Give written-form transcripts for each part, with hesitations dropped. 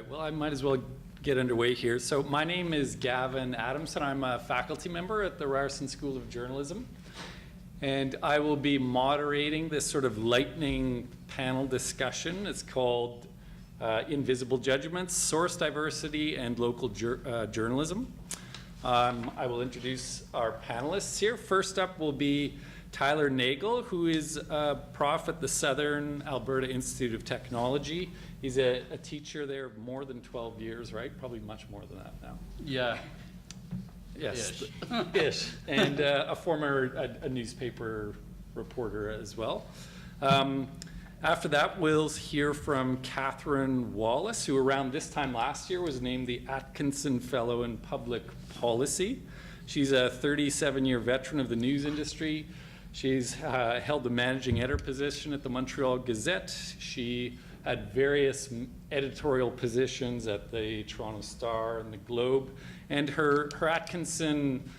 right, well, I might as well get underway here. So my name is Gavin Adamson. I'm a faculty member at the Ryerson School of Journalism. And I will be moderating this sort of lightning panel discussion. It's called Invisible Judgments, Source Diversity, and Local Journalism. I will introduce our panelists here. First up will be Tyler Nagel, who is a prof at the Southern Alberta Institute of Technology. He's a teacher there more than 12 years, right? Probably much more than that now. Yeah. Yes. Ish. And a former newspaper reporter as well. After that, we'll hear from Catherine Wallace, who around this time last year was named the Atkinson Fellow in Public Policy. She's a 37-year veteran of the news industry. She's held the managing editor position at the Montreal Gazette. She had various editorial positions at the Toronto Star and the Globe. And her Atkinson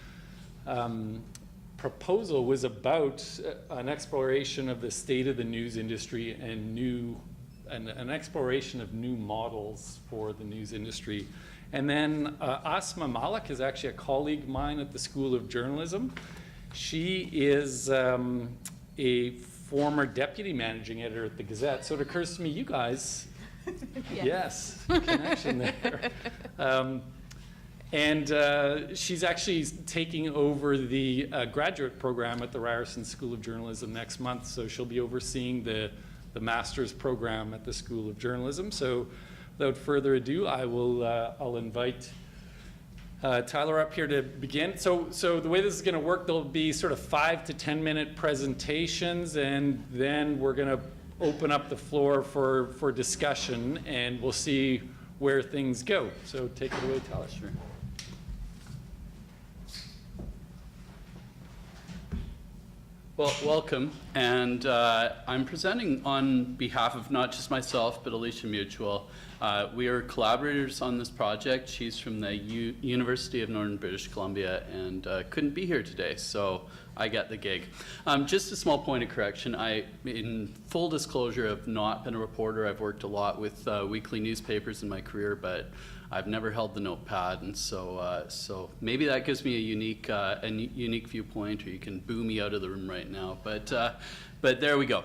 proposal was about an exploration of the state of the news industry and an exploration of new models for the news industry. And then Asma Malik is actually a colleague of mine at the School of Journalism. She is a former deputy managing editor at the Gazette. So it occurs to me, you guys, yes, connection there. And she's actually taking over the graduate program at the Ryerson School of Journalism next month. So she'll be overseeing the master's program at the School of Journalism. So without further ado, I'll invite Tyler up here to begin. So the way this is going to work, there'll be sort of 5 to 10 minute presentations, and then we're going to open up the floor for discussion, and we'll see where things go. So take it away, Tyler. Sure. Well, welcome, and I'm presenting on behalf of not just myself, but Alicia Mutual. We are collaborators on this project. She's from the University of Northern British Columbia and couldn't be here today, so I get the gig. Just a small point of correction. In full disclosure, have not been a reporter. I've worked a lot with weekly newspapers in my career, but I've never held the notepad, and so maybe that gives me a unique viewpoint, or you can boo me out of the room right now. But there we go.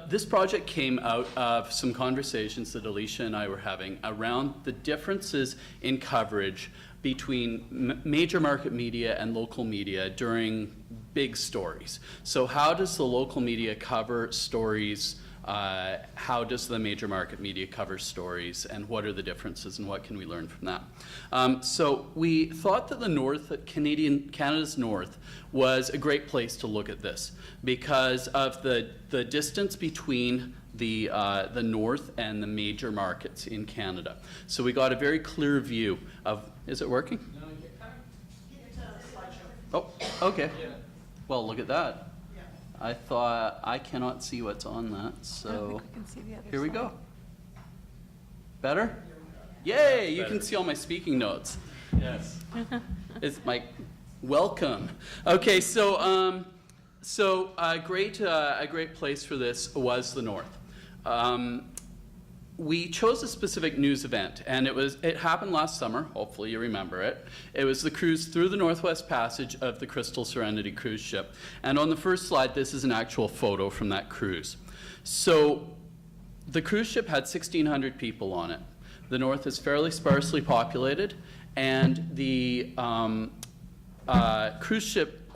This project came out of some conversations that Alicia and I were having around the differences in coverage between major market media and local media during big stories. So how does the local media cover stories? How does the major market media cover stories, and what are the differences, and what can we learn from that? So we thought that the North, Canada's North, was a great place to look at this because of the distance between the North and the major markets in Canada. So we got a very clear view of, is it working? No, you Oh, okay. Yeah. Well, look at that. I thought I cannot see what's on that, so I don't think we can see the other here we side. go. Better? Yay! You can see all my speaking notes. Yes. It's my welcome. Okay, so a great place for this was the North. We chose a specific news event, and it happened last summer. Hopefully you remember it. It was the cruise through the Northwest Passage of the Crystal Serenity cruise ship. And on the first slide, this is an actual photo from that cruise. So the cruise ship had 1,600 people on it. The North is fairly sparsely populated, and the cruise ship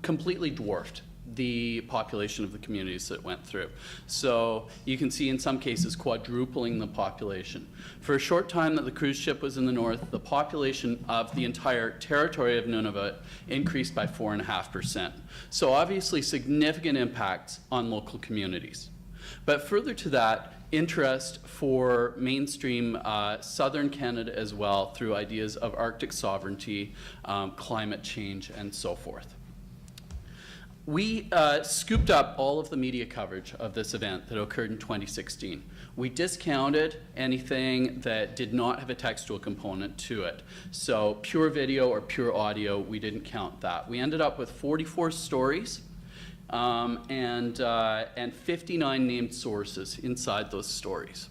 completely dwarfed the population of the communities that went through. So you can see in some cases quadrupling the population. For a short time that the cruise ship was in the North, the population of the entire territory of Nunavut increased by 4.5%. So obviously significant impacts on local communities. But further to that, interest for mainstream southern Canada as well through ideas of Arctic sovereignty, climate change, and so forth. We scooped up all of the media coverage of this event that occurred in 2016. We discounted anything that did not have a textual component to it. So pure video or pure audio, we didn't count that. We ended up with 44 stories and 59 named sources inside those stories.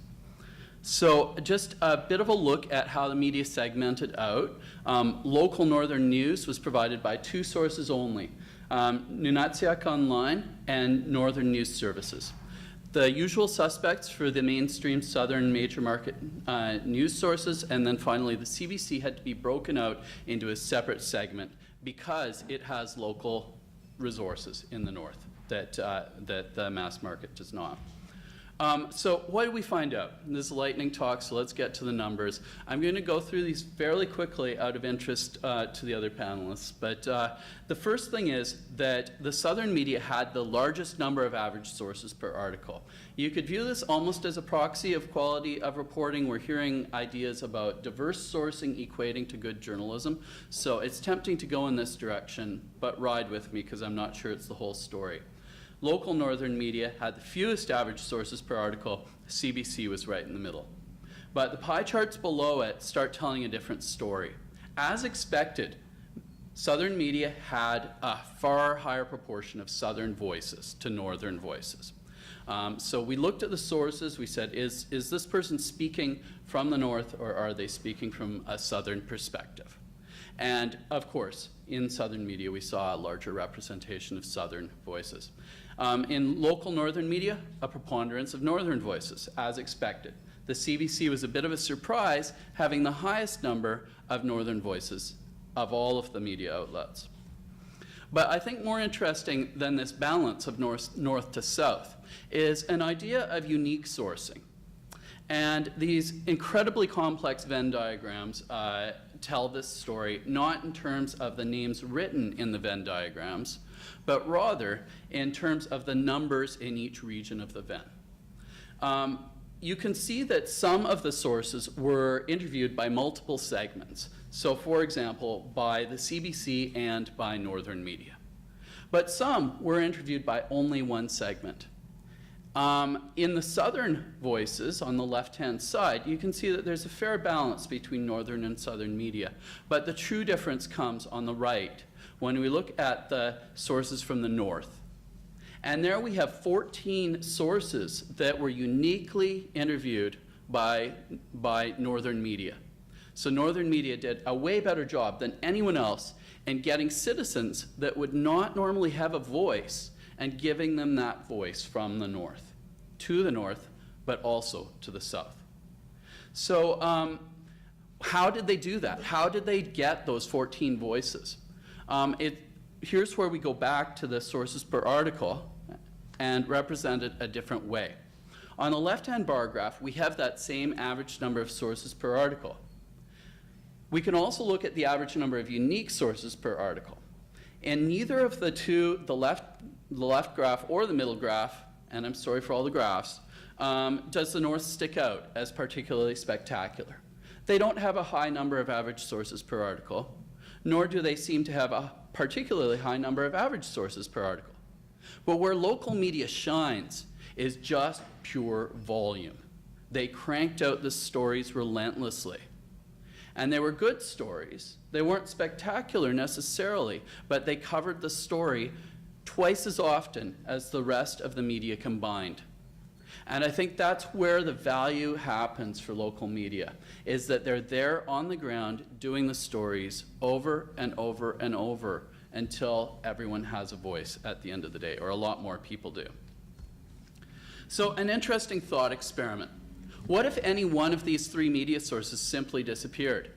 So just a bit of a look at how the media segmented out. Local Northern news was provided by two sources only, Nunatsiaq Online and Northern News Services. The usual suspects for the mainstream Southern major market news sources, and then finally the CBC had to be broken out into a separate segment because it has local resources in the north that the mass market does not. So what did we find out? This is lightning talk, so let's get to the numbers. I'm going to go through these fairly quickly out of interest to the other panelists. But the first thing is that the Southern media had the largest number of average sources per article. You could view this almost as a proxy of quality of reporting. We're hearing ideas about diverse sourcing equating to good journalism. So it's tempting to go in this direction, but ride with me because I'm not sure it's the whole story. Local Northern media had the fewest average sources per article. CBC was right in the middle. But the pie charts below it start telling a different story. As expected, Southern media had a far higher proportion of Southern voices to Northern voices. So we looked at the sources. We said, is this person speaking from the North, or are they speaking from a Southern perspective? And of course, in Southern media, we saw a larger representation of Southern voices. In local Northern media, a preponderance of Northern voices, as expected. The CBC was a bit of a surprise, having the highest number of Northern voices of all of the media outlets. But I think more interesting than this balance of north to south is an idea of unique sourcing. And these incredibly complex Venn diagrams tell this story not in terms of the names written in the Venn diagrams, but rather in terms of the numbers in each region of the Venn. You can see that some of the sources were interviewed by multiple segments. So for example, by the CBC and by Northern media. But some were interviewed by only one segment. In the Southern voices on the left-hand side, you can see that there's a fair balance between Northern and Southern media. But the true difference comes on the right when we look at the sources from the North. And there we have 14 sources that were uniquely interviewed by Northern media. So Northern media did a way better job than anyone else in getting citizens that would not normally have a voice and giving them that voice from the North, to the North, but also to the South. So how did they do that? How did they get those 14 voices? Here's where we go back to the sources per article and represent it a different way. On the left-hand bar graph, we have that same average number of sources per article. We can also look at the average number of unique sources per article. In neither of the two, the left graph or the middle graph, and I'm sorry for all the graphs, does the North stick out as particularly spectacular. They don't have a high number of average sources per article, nor do they seem to have a particularly high number of average sources per article. But where local media shines is just pure volume. They cranked out the stories relentlessly. And they were good stories. They weren't spectacular necessarily, but they covered the story twice as often as the rest of the media combined. And I think that's where the value happens for local media, is that they're there on the ground doing the stories over and over and over until everyone has a voice at the end of the day, or a lot more people do. So an interesting thought experiment. What if any one of these three media sources simply disappeared?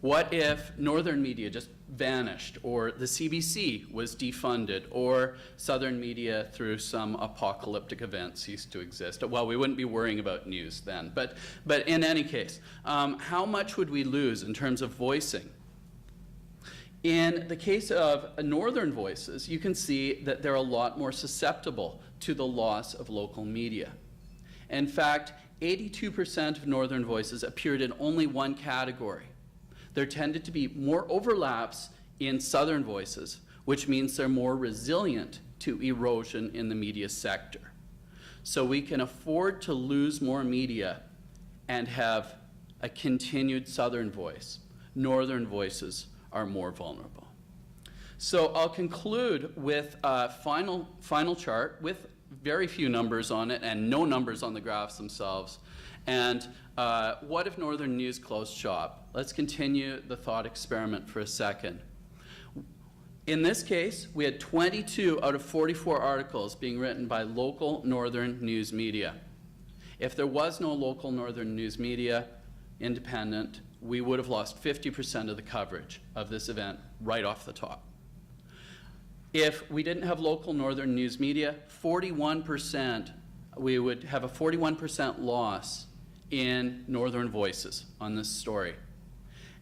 What if Northern media just vanished, or the CBC was defunded, or Southern media through some apocalyptic event ceased to exist? Well, we wouldn't be worrying about news then. But in any case, how much would we lose in terms of voicing? In the case of Northern voices, you can see that they're a lot more susceptible to the loss of local media. In fact, 82% of Northern voices appeared in only one category. There tended to be more overlaps in Southern voices, which means they're more resilient to erosion in the media sector. So we can afford to lose more media and have a continued Southern voice. Northern voices are more vulnerable. So I'll conclude with a final chart with very few numbers on it and no numbers on the graphs themselves. And what if Northern News closed shop? Let's continue the thought experiment for a second. In this case, we had 22 out of 44 articles being written by local Northern news media. If there was no local Northern news media, independent, we would have lost 50% of the coverage of this event right off the top. If we didn't have local Northern news media, 41%, we would have a 41% loss in Northern voices on this story.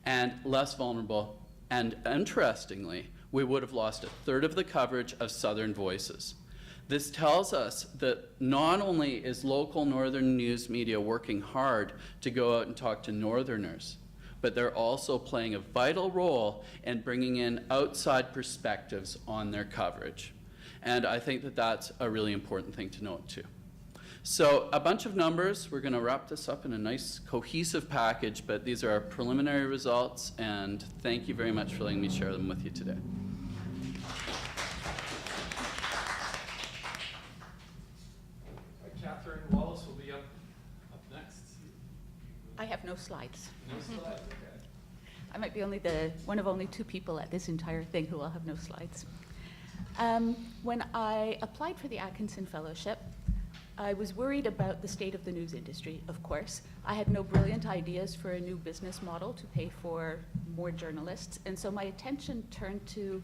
And less vulnerable, and interestingly, we would have lost a third of the coverage of Southern voices. This tells us that not only is local Northern news media working hard to go out and talk to Northerners, but they're also playing a vital role in bringing in outside perspectives on their coverage. And I think that that's a really important thing to note too. So a bunch of numbers. We're going to wrap this up in a nice cohesive package, but these are our preliminary results, and thank you very much for letting me share them with you today. Catherine Wallace will be up next. I have no slides. No slides, okay. I might be one of only 2 people at this entire thing who will have no slides. When I applied for the Atkinson Fellowship, I was worried about the state of the news industry, of course. I had no brilliant ideas for a new business model to pay for more journalists, and so my attention turned to,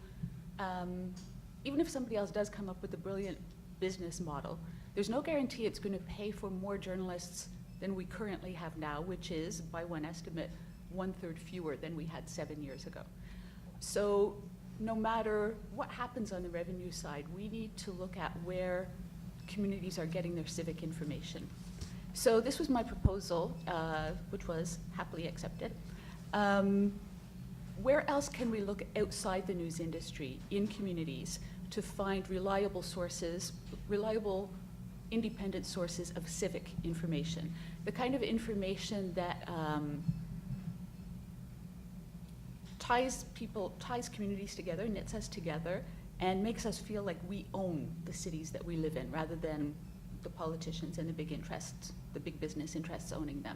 even if somebody else does come up with a brilliant business model, there's no guarantee it's going to pay for more journalists than we currently have now, which is, by one estimate, 1/3 fewer than we had 7 years ago. So no matter what happens on the revenue side, we need to look at where communities are getting their civic information. So this was my proposal, which was happily accepted. Where else can we look outside the news industry in communities to find reliable sources, reliable independent sources of civic information, the kind of information that ties communities together, knits us together, and makes us feel like we own the cities that we live in, rather than the politicians and the big interests, the big business interests owning them.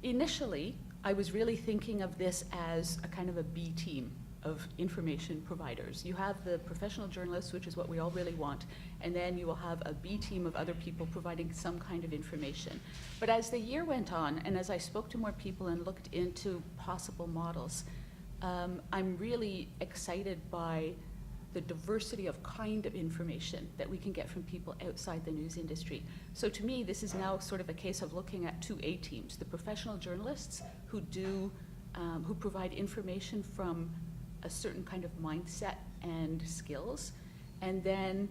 Initially, I was really thinking of this as a kind of a B team of information providers. You have the professional journalists, which is what we all really want, and then you will have a B team of other people providing some kind of information. But as the year went on, and as I spoke to more people and looked into possible models, I'm really excited by the diversity of kind of information that we can get from people outside the news industry. So to me, this is now sort of a case of looking at 2 A teams: the professional journalists who provide information from a certain kind of mindset and skills, and then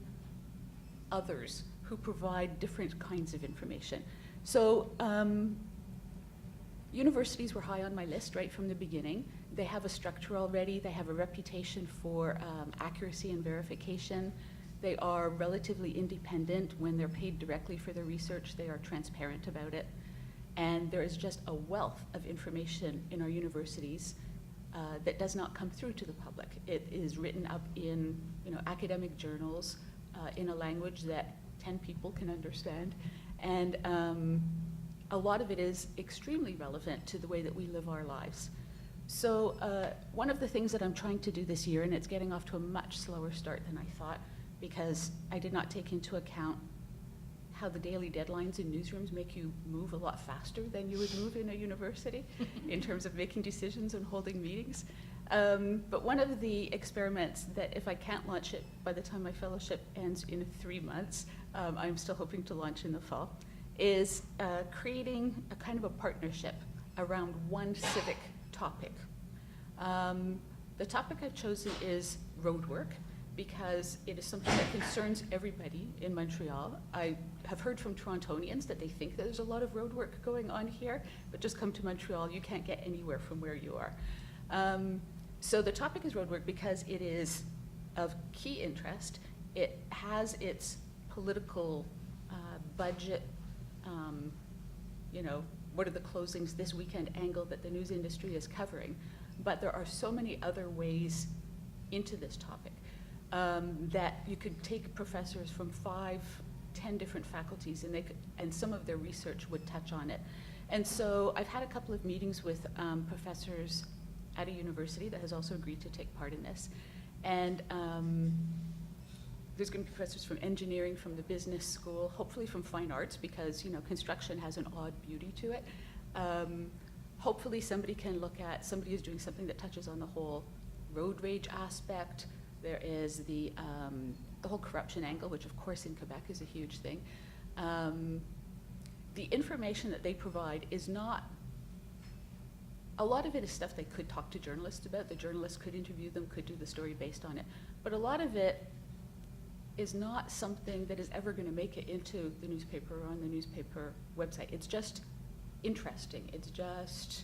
others who provide different kinds of information. So universities were high on my list right from the beginning. They have a structure already. They have a reputation for accuracy and verification. They are relatively independent. When they're paid directly for their research, they are transparent about it. And there is just a wealth of information in our universities that does not come through to the public. It is written up in academic journals in a language that 10 people can understand. And a lot of it is extremely relevant to the way that we live our lives. So one of the things that I'm trying to do this year, and it's getting off to a much slower start than I thought, because I did not take into account how the daily deadlines in newsrooms make you move a lot faster than you would move in a university in terms of making decisions and holding meetings. But one of the experiments that, if I can't launch it by the time my fellowship ends in 3 months, I'm still hoping to launch in the fall, is creating a kind of a partnership around one civic topic. The topic I've chosen is roadwork, because it is something that concerns everybody in Montreal. I have heard from Torontonians that they think that there's a lot of road work going on here, but just come to Montreal, you can't get anywhere from where you are. So the topic is road work because it is of key interest. It has its political budget, what are the closings this weekend angle that the news industry is covering. But there are so many other ways into this topic. That you could take professors from 5 10 different faculties, and some of their research would touch on it. And so I've had a couple of meetings with professors at a university that has also agreed to take part in this. And there's going to be professors from engineering, from the business school, hopefully from fine arts, because construction has an odd beauty to it. Hopefully somebody is doing something that touches on the whole road rage aspect. There is the whole corruption angle, which of course in Quebec is a huge thing. The information that they provide is not, a lot of it is stuff they could talk to journalists about. The journalists could interview them, could do the story based on it. But a lot of it is not something that is ever going to make it into the newspaper or on the newspaper website. It's just interesting. It's just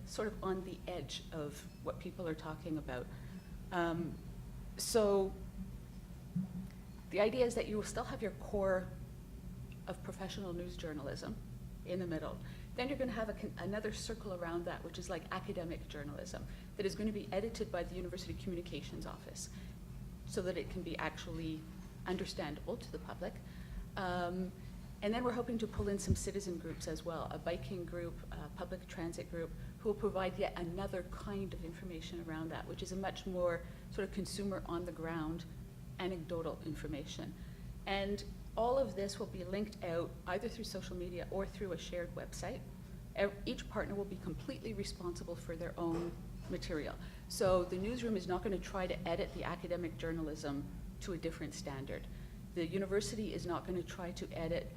sort of on the edge of what people are talking about. So the idea is that you will still have your core of professional news journalism in the middle. Then you're going to have another circle around that, which is like academic journalism, that is going to be edited by the University Communications Office so that it can be actually understandable to the public. And then we're hoping to pull in some citizen groups as well, a biking group, a public transit group, who will provide yet another kind of information around that, which is a much more sort of consumer on the ground, anecdotal information. And all of this will be linked out either through social media or through a shared website. Each partner will be completely responsible for their own material. So the newsroom is not going to try to edit the academic journalism to a different standard. The university is not going to try to edit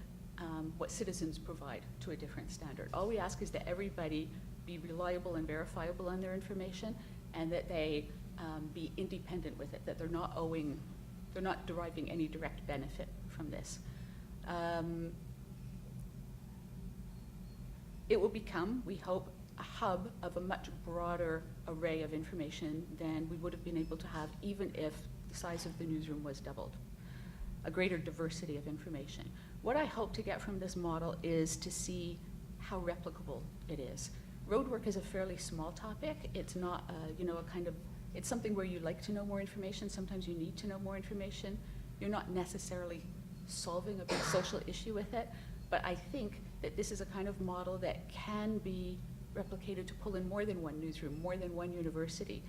what citizens provide to a different standard. All we ask is that everybody be reliable and verifiable on their information, and that they be independent with it, that they're not deriving any direct benefit from this. It will become, we hope, a hub of a much broader array of information than we would have been able to have even if the size of the newsroom was doubled. A greater diversity of information. What I hope to get from this model is to see how replicable it is. Roadwork is a fairly small topic. It's not it's something where you like to know more information. Sometimes you need to know more information. You're not necessarily solving a big social issue with it, but I think that this is a kind of model that can be replicated to pull in more than one newsroom, more than one university,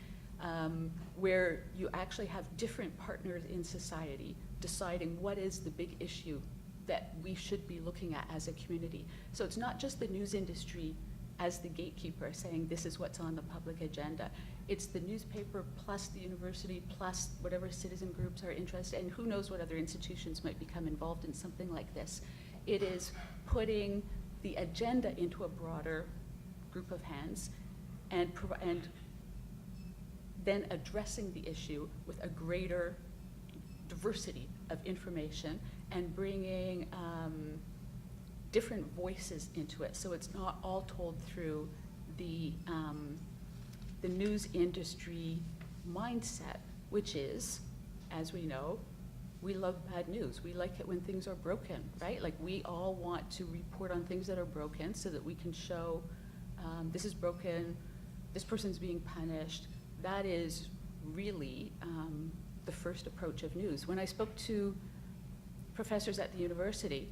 where you actually have different partners in society deciding what is the big issue that we should be looking at as a community. So it's not just the news industry as the gatekeeper saying this is what's on the public agenda. It's the newspaper plus the university plus whatever citizen groups are interested, and who knows what other institutions might become involved in something like this. It is putting the agenda into a broader group of hands and then addressing the issue with a greater diversity of information and bringing different voices into it, so it's not all told through the news industry mindset, which is, as we know, we love bad news. We like it when things are broken, right? Like, we all want to report on things that are broken so that we can show this is broken, this person's being punished. That is really the first approach of news. When I spoke to professors at the university,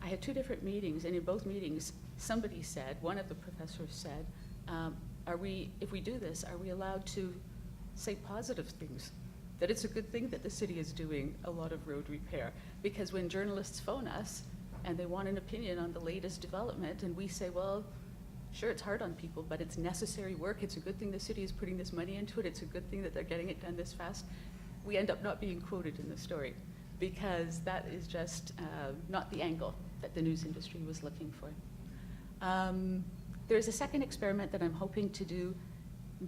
I had two different meetings, and in both meetings, somebody said, one of the professors said, if we do this, are we allowed to say positive things? That it's a good thing that the city is doing a lot of road repair. Because when journalists phone us and they want an opinion on the latest development, and we say, well, sure, it's hard on people, but it's necessary work. It's a good thing the city is putting this money into it. It's a good thing that they're getting it done this fast. We end up not being quoted in the story, because that is just not the angle that the news industry was looking for. There's a second experiment that I'm hoping to do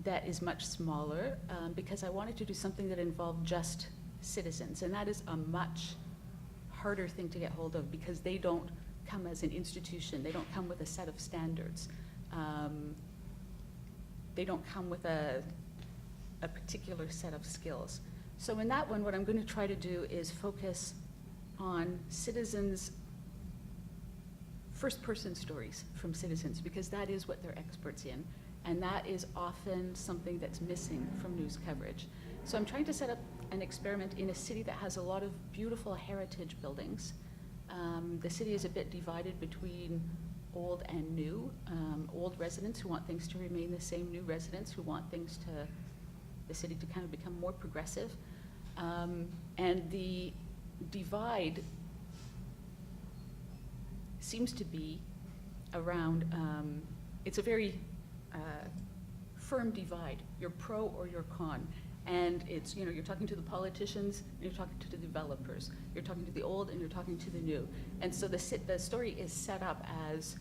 that is much smaller, because I wanted to do something that involved just citizens, and that is a much harder thing to get hold of, because they don't come as an institution. They don't come with a set of standards. They don't come with a particular set of skills. So in that one, what I'm going to try to do is focus on citizens' first-person stories from citizens, because that is what they're experts in, and that is often something that's missing from news coverage. So I'm trying to set up an experiment in a city that has a lot of beautiful heritage buildings. The city is a bit divided between old and new. Old residents who want things to remain the same, new residents who want the city to kind of become more progressive. And the divide seems to be around, it's a very firm divide. You're pro or you're con. And it's, you're talking to the politicians, and you're talking to the developers. You're talking to the old and you're talking to the new. And so the story is set up as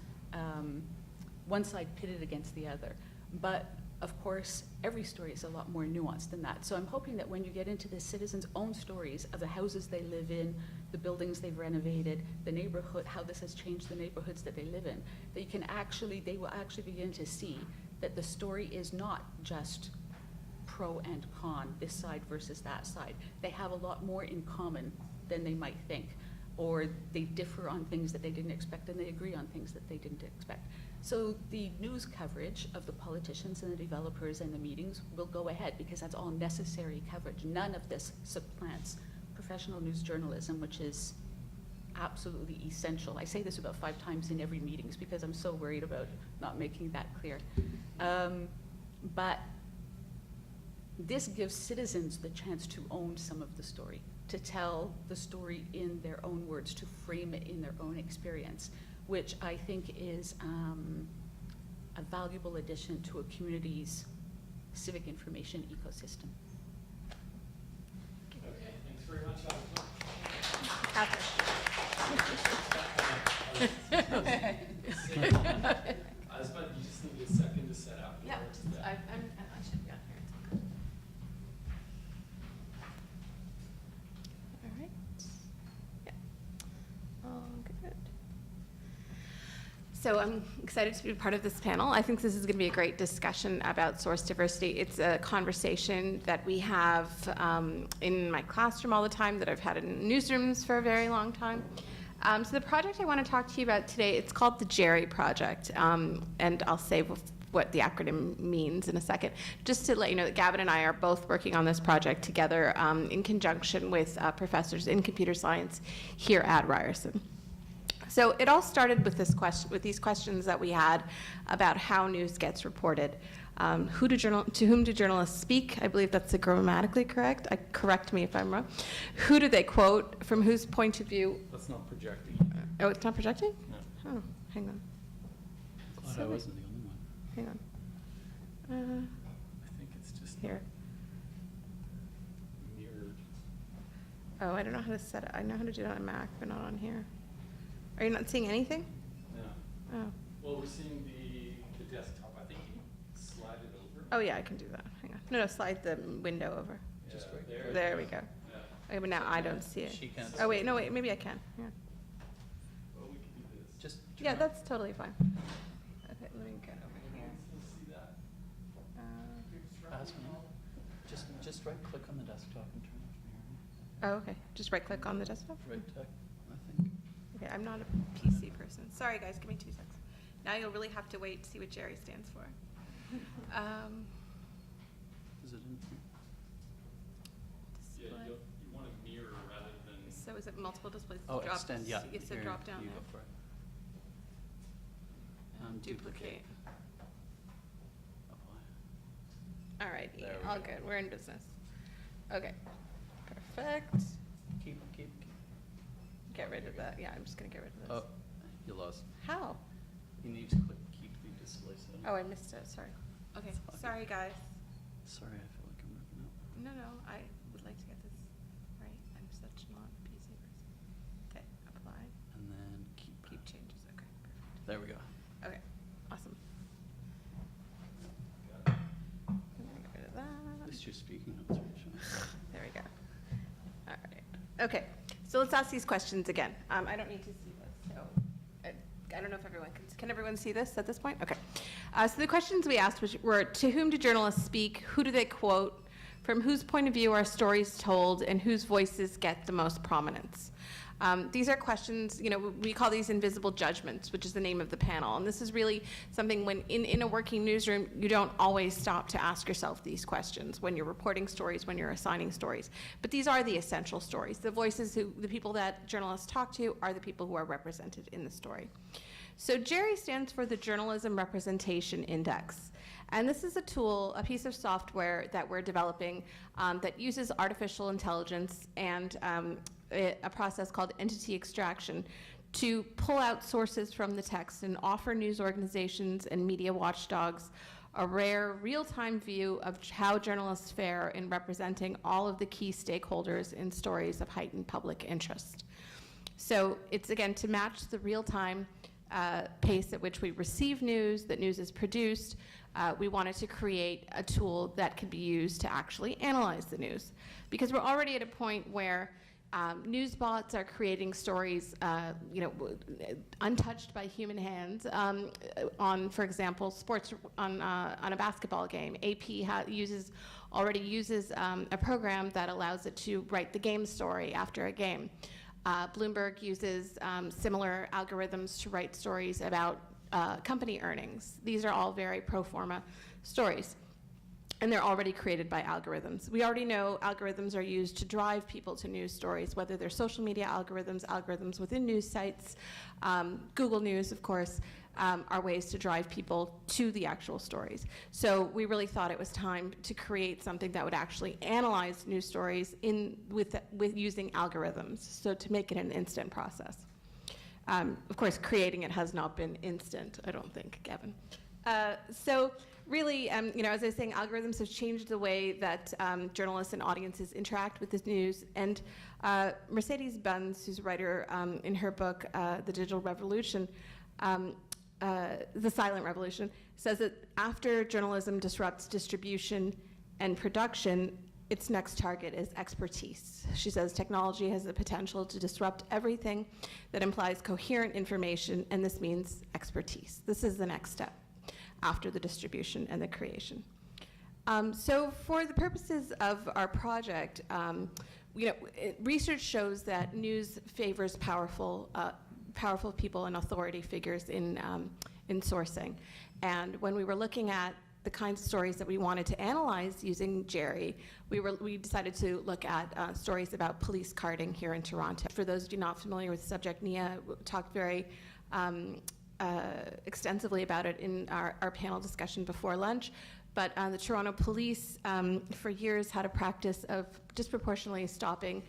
one side pitted against the other. But of course, every story is a lot more nuanced than that. So I'm hoping that when you get into the citizens' own stories of the houses they live in, the buildings they've renovated, the neighborhood, how this has changed the neighborhoods that they live in, that they will actually begin to see that the story is not just pro and con, this side versus that side. They have a lot more in common than they might think, or they differ on things that they didn't expect, and they agree on things that they didn't expect. So the news coverage of the politicians and the developers and the meetings will go ahead, because that's all necessary coverage. None of this supplants professional news journalism, which is absolutely essential. I say this about 5 times in every meetings because I'm so worried about not making that clear. But this gives citizens the chance to own some of the story, to tell the story in their own words, to frame it in their own experience, which I think is a valuable addition to a community's civic information ecosystem. Okay, thanks very much. Asma, you just need a second to set up. Yeah, I should be on here. All right. Yeah. All good. So I'm excited to be part of this panel. I think this is going to be a great discussion about source diversity. It's a conversation that we have in my classroom all the time, that I've had in newsrooms for a very long time. So the project I want to talk to you about today, it's called the Gerry Project, and I'll say what the acronym means in a second. Just to let you know that Gavin and I are both working on this project together in conjunction with professors in computer science here at Ryerson. So it all started with these questions that we had about how news gets reported. To whom do journalists speak? I believe that's grammatically correct. Correct me if I'm wrong. Who do they quote? From whose point of view? That's not projecting. Oh, it's not projecting? No. Oh, hang on. Glad I wasn't the only one. Hang on. I think it's just Here. mirrored. Oh, I don't know how to set it. I know how to do it on Mac, but not on here. Are you not seeing anything? No. Oh. Well, we're seeing the desktop. I think you slide it over. Oh, yeah, I can do that. Hang on. No, slide the window over. Yeah, Just right There we go. Yeah. Okay, but now I don't see it. She can't Oh, wait, see no, it. wait, maybe I can. Yeah, Well, we can do this. Just yeah, turn- that's totally fine. Okay, let me get over here. Let's see that. Asma, just right click on the desktop and turn off mirroring. Oh, okay. Just right click on the desktop? Right click, I think. Okay, I'm not a PC person. Sorry, guys, give me 2 seconds. Now you'll really have to wait to see what Gerry stands for. Is it in here? Yeah, Display. you want to mirror rather than. So is it multiple displays? Oh, Drop- extend, yeah. Yes, so Here, drop down you there. go for it. Duplicate. Apply. All right, There we all go. good. We're in business. Okay, perfect. Keep. Get rid of that. Yeah, I'm just gonna get rid of this. Oh, you lost. How? You need to click keep the display setting. Oh, I missed it. Sorry. Okay, It's fine. sorry, guys. Sorry, I feel like I'm ripping up. No, I would like to get this right. I'm such not a PC person. Okay, apply. And then keep. Keep changes. Okay, perfect. There we go. Okay, awesome. Got it. I'm gonna get rid of At that. least your speaking notes are showing. There we go. All right. Okay, so let's ask these questions again. I don't need to see this, so I don't know if everyone can everyone see this at this point? Okay. So the questions we asked were, to whom do journalists speak? Who do they quote? from whose point of view are stories told and whose voices get the most prominence? These are questions, we call these invisible judgments, which is the name of the panel. And this is really something when in a working newsroom, you don't always stop to ask yourself these questions when you're reporting stories, when you're assigning stories. But these are the essential stories. The voices, the people that journalists talk to are the people who are represented in the story. So Gerry stands for the Journalism Representation Index. And this is a tool, a piece of software that we're developing that uses artificial intelligence and a process called entity extraction to pull out sources from the text and offer news organizations and media watchdogs a rare real-time view of how journalists fare in representing all of the key stakeholders in stories of heightened public interest. So it's, again, to match the real-time pace at which we receive news, that news is produced. We wanted to create a tool that could be used to actually analyze the news. Because we're already at a point where news bots are creating stories, untouched by human hands. On, for example, sports on a basketball game, AP already uses a program that allows it to write the game story after a game. Bloomberg uses similar algorithms to write stories about company earnings. These are all very pro forma stories. And they're already created by algorithms. We already know algorithms are used to drive people to news stories, whether they're social media algorithms, algorithms within news sites, Google News, of course, are ways to drive people to the actual stories. So we really thought it was time to create something that would actually analyze news stories with using algorithms, so to make it an instant process. Of course, creating it has not been instant, I don't think, Gavin. So really, as I was saying, algorithms have changed the way that journalists and audiences interact with this news. And Mercedes Bunz, who's a writer in her book, The Digital Revolution, The Silent Revolution, says that after journalism disrupts distribution and production, its next target is expertise. She says technology has the potential to disrupt everything that implies coherent information, and this means expertise. This is the next step after the distribution and the creation. So for the purposes of our project, research shows that news favors powerful people and authority figures in sourcing. And when we were looking at the kinds of stories that we wanted to analyze using Gerry, we decided to look at stories about police carding here in Toronto. For those of you not familiar with the subject, Nia talked very extensively about it in our panel discussion before lunch. But the Toronto Police, for years, had a practice of disproportionately stopping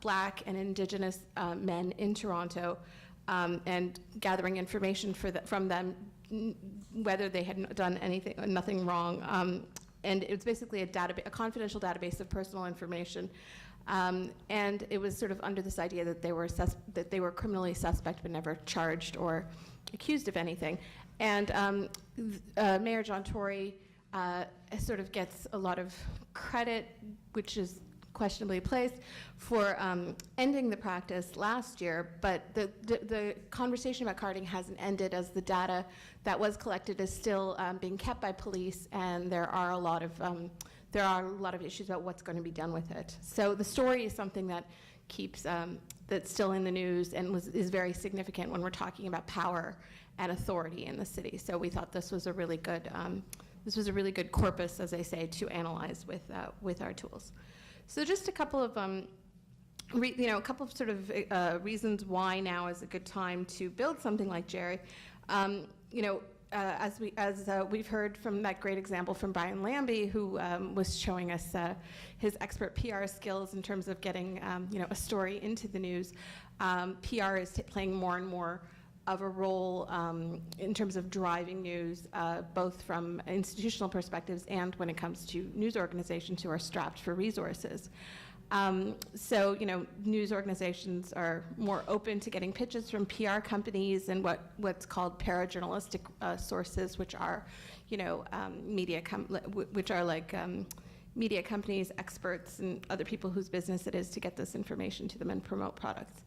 Black and Indigenous men in Toronto and gathering information from them, whether they had done nothing wrong. And it was basically a confidential database of personal information. And it was sort of under this idea that they were criminally suspect but never charged or accused of anything. And Mayor John Tory sort of gets a lot of credit, which is questionably placed, for ending the practice last year, but the conversation about carding hasn't ended, as the data that was collected is still being kept by police, and there are a lot of issues about what's going to be done with it. So the story is something that keeps that's still in the news and is very significant when we're talking about power and authority in the city. So we thought this was a really good corpus, as I say, to analyze with our tools. So just a couple of reasons why now is a good time to build something like Gerry. As we've heard from that great example from Brian Lambie, who was showing us his expert PR skills in terms of getting a story into the news. PR is playing more and more of a role in terms of driving news, both from institutional perspectives and when it comes to news organizations who are strapped for resources. So, news organizations are more open to getting pitches from PR companies and what's called para-journalistic sources, which are, media companies, experts, and other people whose business it is to get this information to them and promote products.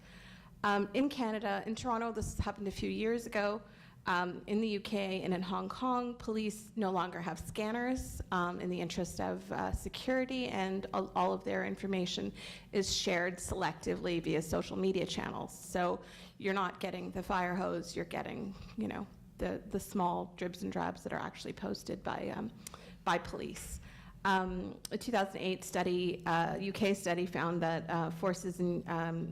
In Canada, in Toronto, this happened a few years ago. In the UK and in Hong Kong, police no longer have scanners in the interest of security, and all of their information is shared selectively via social media channels. So you're not getting the fire hose, you're getting, you know, the small dribs and drabs that are actually posted by police. A 2008 study, UK study, found that forces in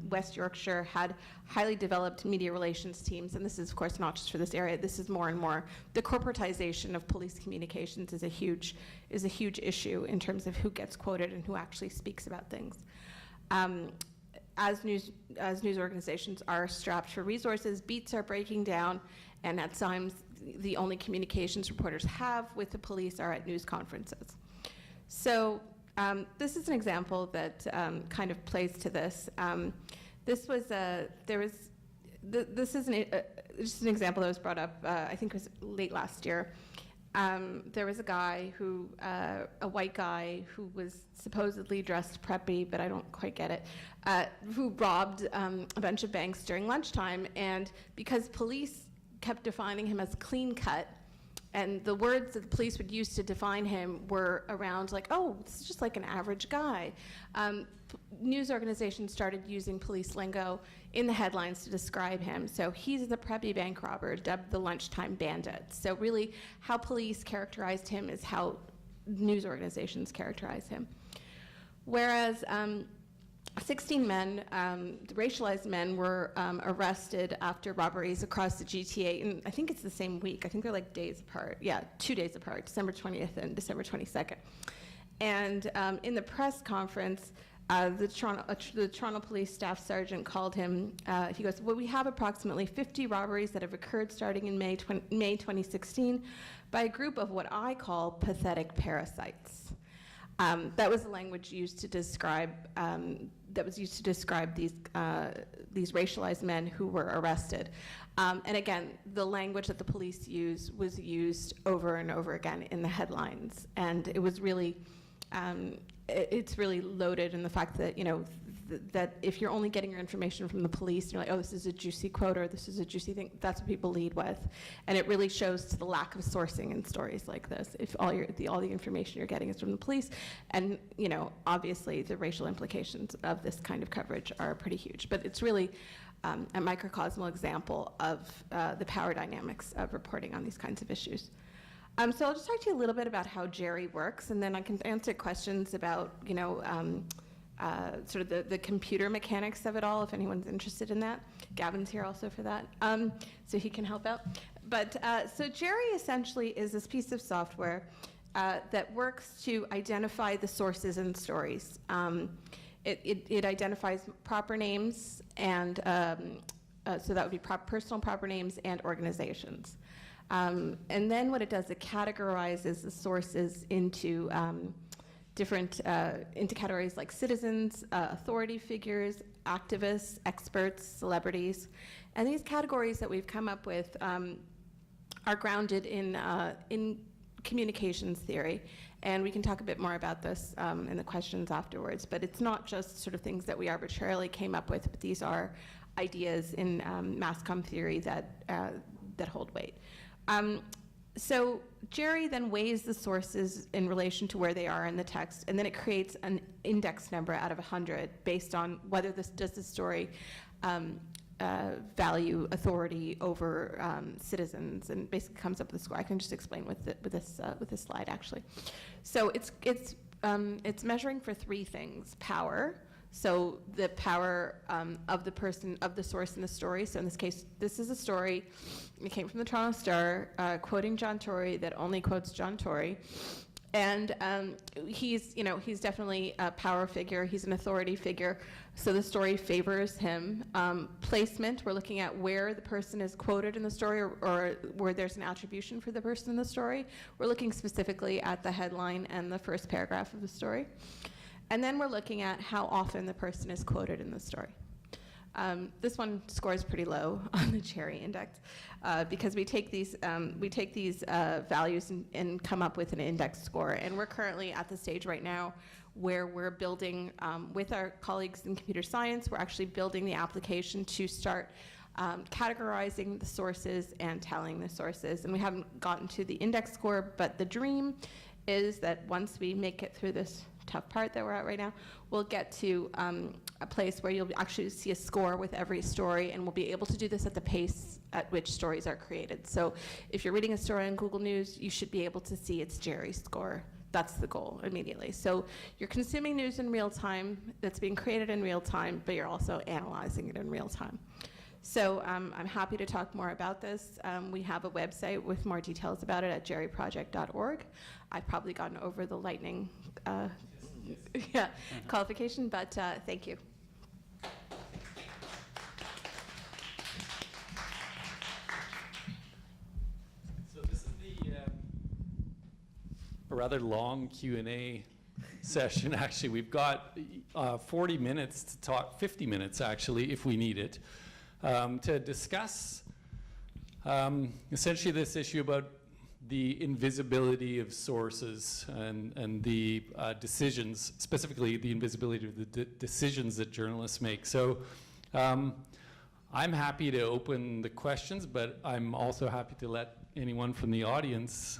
West Yorkshire had highly developed media relations teams, and this is, of course, not just for this area. This is more and more. The corporatization of police communications is a huge issue in terms of who gets quoted and who actually speaks about things. As news organizations are strapped for resources, beats are breaking down, and at times the only communications reporters have with the police are at news conferences. So this is an example that kind of plays to this. This is just an example that was brought up, I think it was late last year. There was a guy who, a white guy who was supposedly dressed preppy, but I don't quite get it, who robbed a bunch of banks during lunchtime, and because police kept defining him as clean cut, and the words that the police would use to define him were around like, oh, this is just like an average guy. News organizations started using police lingo in the headlines to describe him. So he's the preppy bank robber, dubbed the lunchtime bandit. So really, how police characterized him is how news organizations characterize him. Whereas 16 men, racialized men, were arrested after robberies across the GTA, and I think it's the same week. I think they're like days apart. Yeah, 2 days apart, December 20th and December 22nd. And in the press conference, the Toronto Police Staff Sergeant called him. He goes, well, we have approximately 50 robberies that have occurred starting in May 2016 by a group of what I call pathetic parasites. That was the language used to describe these racialized men who were arrested. And again, the language that the police used was used over and over again in the headlines, and it was really, it's really loaded in the fact that, you know, that if you're only getting your information from the police, you're like, oh, this is a juicy quote, or this is a juicy thing, that's what people lead with. And it really shows to the lack of sourcing in stories like this, if all the information you're getting is from the police. And, you know, obviously the racial implications of this kind of coverage are pretty huge. But it's really a microcosmal example of the power dynamics of reporting on these kinds of issues. So I'll just talk to you a little bit about how Gerry works, and then I can answer questions about, you know, sort of the computer mechanics of it all, if anyone's interested in that. Gavin's here also for that, so he can help out. But so Gerry essentially is this piece of software that works to identify the sources in stories. It identifies proper names, and so that would be personal proper names and organizations. And then what it does, it categorizes the sources into different into categories like citizens, authority figures, activists, experts, celebrities. And these categories that we've come up with are grounded in communications theory. And we can talk a bit more about this in the questions afterwards. But it's not just sort of things that we arbitrarily came up with, but these are ideas in mass comm theory that hold weight. So Gerry then weighs the sources in relation to where they are in the text, and then it creates an index number out of 100 based on whether does this story value authority over citizens, and basically comes up with a score. I can just explain with this slide actually. So it's measuring for 3 things: power. So the power of the person, of the source in the story. So in this case, this is a story. It came from the Toronto Star, quoting John Tory, that only quotes John Tory. And he's definitely a power figure. He's an authority figure. So the story favors him. Placement, we're looking at where the person is quoted in the story, or where there's an attribution for the person in the story. We're looking specifically at the headline and the first paragraph of the story. And then we're looking at how often the person is quoted in the story. This one scores pretty low on the Gerry index because we take these values and come up with an index score. And we're currently at the stage right now where we're building, with our colleagues in computer science, we're actually building the application to start categorizing the sources and telling the sources. And we haven't gotten to the index score, but the dream is that once we make it through this tough part that we're at right now, we'll get to a place where you'll actually see a score with every story, and we'll be able to do this at the pace at which stories are created. So if you're reading a story on Google News, you should be able to see it's Gerry's score. That's the goal immediately. So you're consuming news in real time, that's being created in real time, but you're also analyzing it in real time. So I'm happy to talk more about this. We have a website with more details about it at gerryproject.org. I've probably gotten over the lightning qualification, but thank you. So this is a rather long Q&A session. Actually, we've got 40 minutes to talk, 50 minutes actually, if we need it, to discuss essentially this issue about the invisibility of sources and the decisions, specifically the invisibility of the decisions that journalists make. So I'm happy to open the questions, but I'm also happy to let anyone from the audience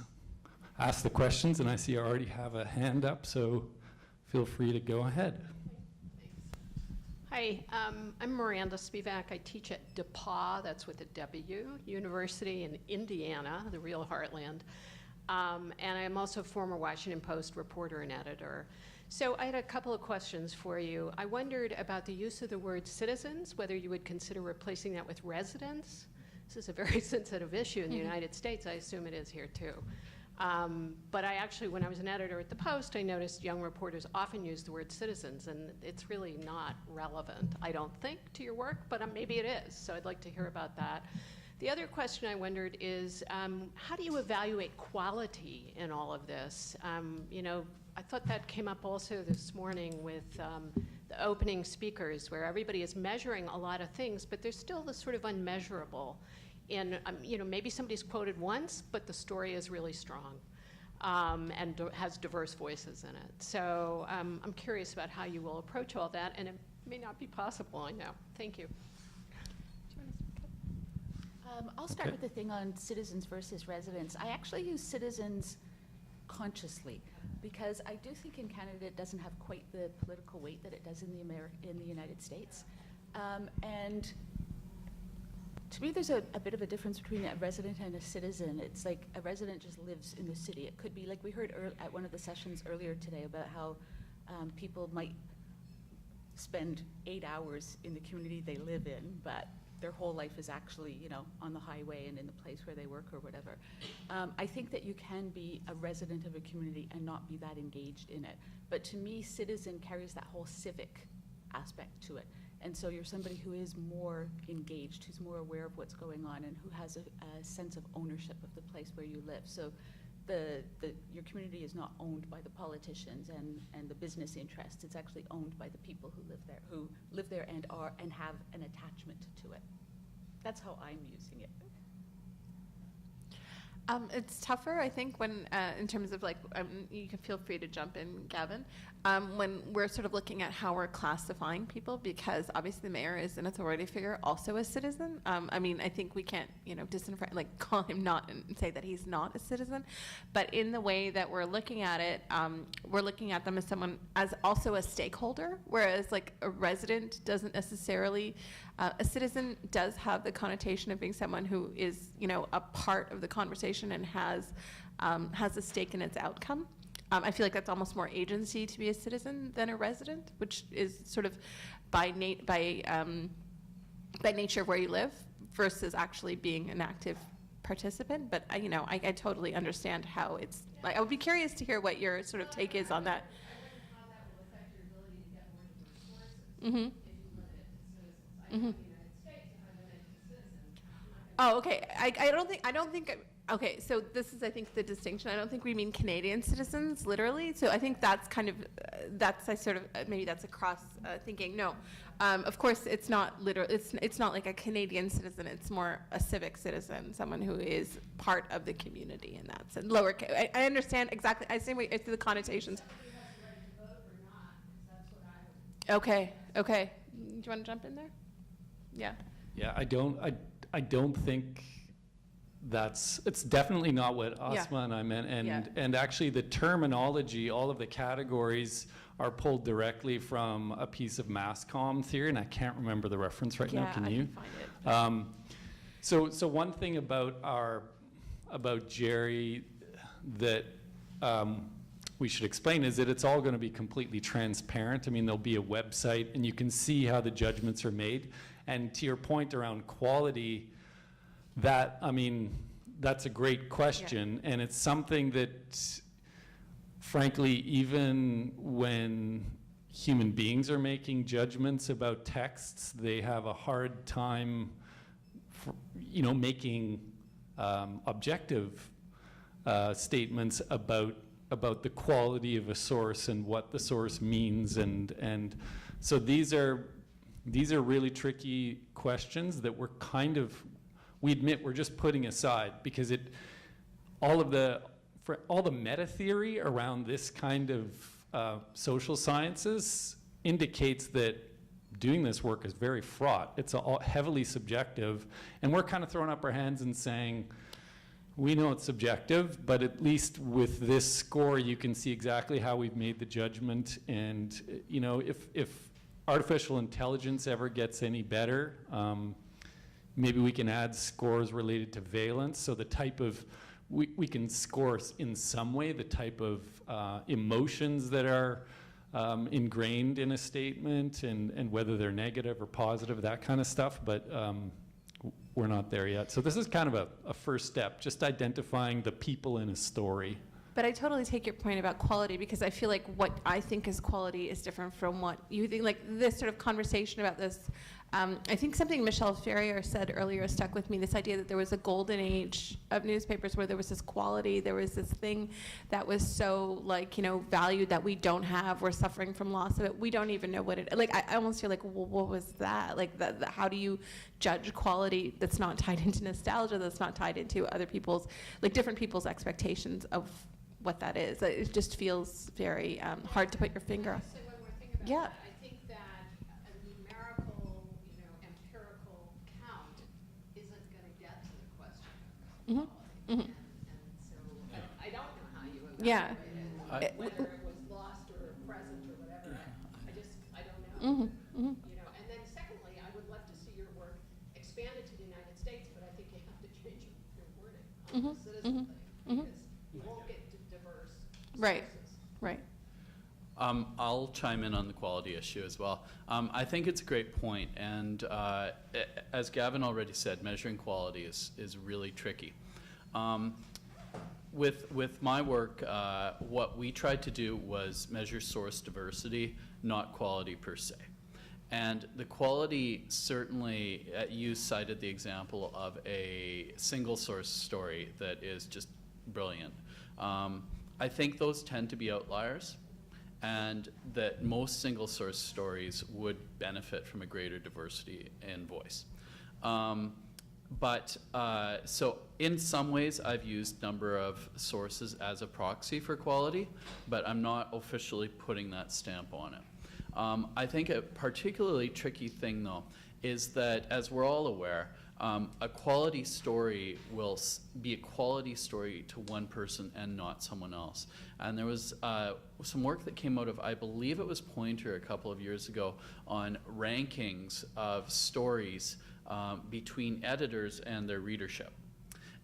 ask the questions, and I see I already have a hand up, so feel free to go ahead. Hi, I'm Miranda Spivak. I teach at DePauw, that's with a W, University in Indiana, the real heartland. And I'm also a former Washington Post reporter and editor. So I had a couple of questions for you. I wondered about the use of the word citizens, whether you would consider replacing that with residents. This is a very sensitive issue in the United States. I assume it is here too. But I actually, when I was an editor at the Post, I noticed young reporters often use the word citizens, and it's really not relevant, I don't think, to your work, but maybe it is, so I'd like to hear about that. The other question I wondered is, how do you evaluate quality in all of this? You know, I thought that came up also this morning with the opening speakers, where everybody is measuring a lot of things, but there's still this sort of unmeasurable. In, you know, maybe somebody's quoted once, but the story is really strong and has diverse voices in it. So I'm curious about how you will approach all that, and it may not be possible, I know. Thank you. I'll start with the thing on citizens versus residents. I actually use citizens consciously because I do think in Canada it doesn't have quite the political weight that it does in the United States. And to me, there's a bit of a difference between a resident and a citizen. It's like a resident just lives in the city. It could be, like we heard at one of the sessions earlier today about how people might spend 8 hours in the community they live in, but their whole life is actually, you know, on the highway and in the place where they work or whatever. I think that you can be a resident of a community and not be that engaged in it. But to me, citizen carries that whole civic aspect to it. And so you're somebody who is more engaged, who's more aware of what's going on, and who has a sense of ownership of the place where you live. So your community is not owned by the politicians and the business interests. It's actually owned by the people who live there and have an attachment to it. That's how I'm using it. It's tougher, I think, when in terms of like, you can feel free to jump in, Gavin, when we're sort of looking at how we're classifying people, because obviously the mayor is an authority figure, also a citizen. I mean, I think we can't, you know, call him not and say that he's not a citizen, but in the way that we're looking at it, we're looking at them as someone, as also a stakeholder, whereas like a resident doesn't necessarily, a citizen does have the connotation of being someone who is, you know, a part of the conversation and has a stake in its outcome. I feel like that's almost more agency to be a citizen than a resident, which is sort of by nature of where you live versus actually being an active participant. But I totally understand how it's like. I would be curious to hear what your sort of take is on that. I wonder how that will affect your ability to get more diverse sources Mm-hmm. if you limit it to citizens. I Mm-hmm. know in the United States, if I limit it to citizens, Oh, okay. I don't think. Okay, so this is, I think, the distinction. I don't think we mean Canadian citizens, literally. So I think that's kind of, maybe that's a cross thinking. No, of course, it's not literal. It's not like a Canadian citizen. It's more a civic citizen, someone who is part of the community in that sense. I understand exactly. I see the connotations. somebody has the right to vote or not, because that's what I would. Okay. Do you want to jump in there? Yeah. Yeah, I don't think it's definitely not what Asma and I meant. And actually the terminology, all of the categories are pulled directly from a piece of mass comm theory, and I can't remember the reference right now. Can you? I can find it. So one thing about Gerry that we should explain is that it's all going to be completely transparent. I mean, there'll be a website, and you can see how the judgments are made. And to your point around quality, that's a great question, and it's something that, frankly, even when human beings are making judgments about texts, they have a hard time, making objective statements about the quality of a source and what the source means, and so these are really tricky questions that we admit we're just putting aside, because all the meta theory around this kind of social sciences indicates that doing this work is very fraught. It's all heavily subjective, and we're kind of throwing up our hands and saying, we know it's subjective, but at least with this score, you can see exactly how we've made the judgment. And if artificial intelligence ever gets any better, maybe we can add scores related to valence. So the type of, we can score in some way the type of emotions that are ingrained in a statement, and whether they're negative or positive, that kind of stuff. But we're not there yet. So this is kind of a first step, just identifying the people in a story. But I totally take your point about quality, because I feel like what I think is quality is different from what you think. Like this sort of conversation about this, I think something Michelle Ferrier said earlier stuck with me, this idea that there was a golden age of newspapers where there was this quality, there was this thing that was so valued that we don't have. We're suffering from loss of it. We don't even know what it, I almost feel like, well, what was that? How do you judge quality that's not tied into nostalgia, that's not tied into other people's, different people's expectations of what that is? It just feels very hard to put your finger on. So when we're thinking about that, I think that a numerical, empirical count isn't going to get to the question of quality. And so I don't know how you evaluate it, whether it was lost or present or whatever. I don't know. And then secondly, I would love to see your work expanded to the United States, but I think you have to change your wording on the citizen thing, because you won't get to diverse sources. Right. I'll chime in on the quality issue as well. I think it's a great point, and as Gavin already said, measuring quality is really tricky. With my work, what we tried to do was measure source diversity, not quality per se. And the quality, certainly, you cited the example of a single source story that is just brilliant. I think those tend to be outliers, and that most single source stories would benefit from a greater diversity in voice. So in some ways, I've used number of sources as a proxy for quality, but I'm not officially putting that stamp on it. I think a particularly tricky thing, though, is that, as we're all aware, a quality story will be a quality story to one person and not someone else. And there was some work that came out of, I believe it was Poynter a couple of years ago, on rankings of stories between editors and their readership.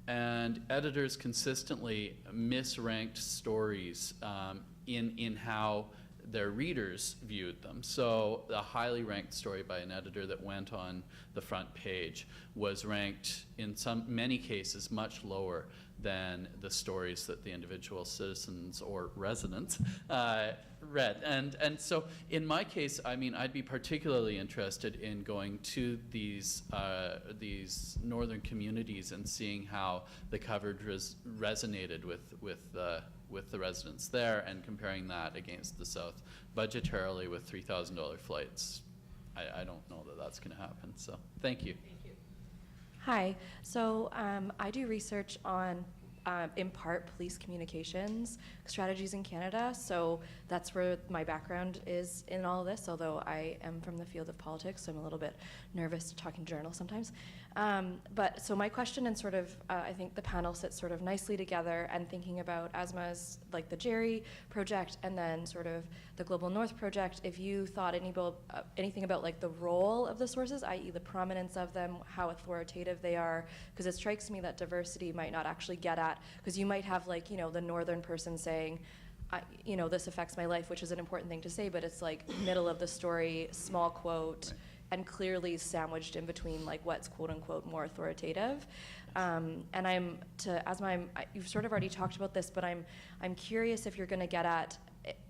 And editors consistently misranked stories in how their readers viewed them. So a highly ranked story by an editor that went on the front page was ranked in many cases much lower than the stories that the individual citizens or residents read. And so in my case, I'd be particularly interested in going to these northern communities and seeing how the coverage resonated with the residents there, and comparing that against the South budgetarily with $3,000 flights. I don't know that that's going to happen. So thank you. Hi. So I do research on in part police communications strategies in Canada. So that's where my background is in all of this, although I am from the field of politics, so I'm a little bit nervous talking to journalists sometimes. But so my question and sort of, I think the panel sits sort of nicely together and thinking about ASMA's, like the Gerry project and then sort of the Global North project, if you thought anything about like the role of the sources, i.e. the prominence of them, how authoritative they are, because it strikes me that diversity might not actually get at, because you might have like, the northern person saying, this affects my life, which is an important thing to say, but it's like middle of the story, small quote, right, and clearly sandwiched in between like what's quote unquote more authoritative. And you've sort of already talked about this, but I'm curious if you're going to get at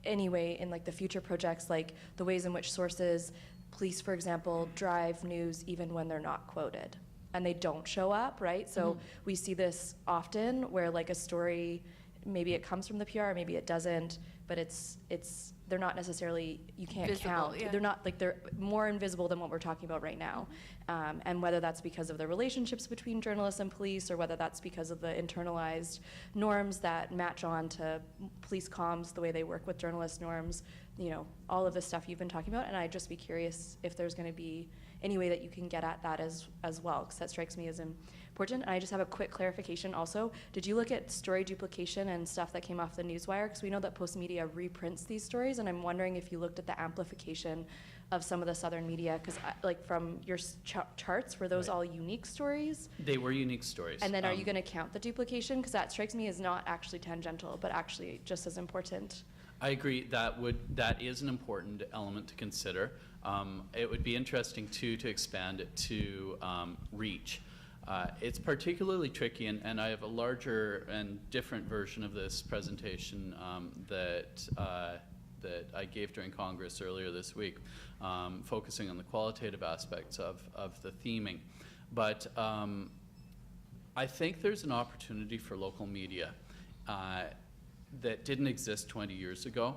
anyway in like the future projects, like the ways in which sources, police, for example, drive news even when they're not quoted and they don't show up, right? So we see this often where like a story, maybe it comes from the PR, maybe it doesn't, but they're not necessarily, you can't visible, count. yeah. They're not, like, they're more invisible than what we're talking about right now. And whether that's because of the relationships between journalists and police, or whether that's because of the internalized norms that match on to police comms, the way they work with journalist norms, all of the stuff you've been talking about. And I'd just be curious if there's going to be any way that you can get at that as well, because that strikes me as important. And I just have a quick clarification also. Did you look at story duplication and stuff that came off the Newswire? Because we know that Postmedia reprints these stories, and I'm wondering if you looked at the amplification of some of the Southern media, because like from your charts, were those all unique stories? They were unique stories. And then are you going to count the duplication? Because that strikes me as not actually tangential, but actually just as important. I agree, that is an important element to consider. It would be interesting too to expand it to reach. It's particularly tricky, and I have a larger and different version of this presentation that I gave during Congress earlier this week, focusing on the qualitative aspects of the theming. But I think there's an opportunity for local media that didn't exist 20 years ago,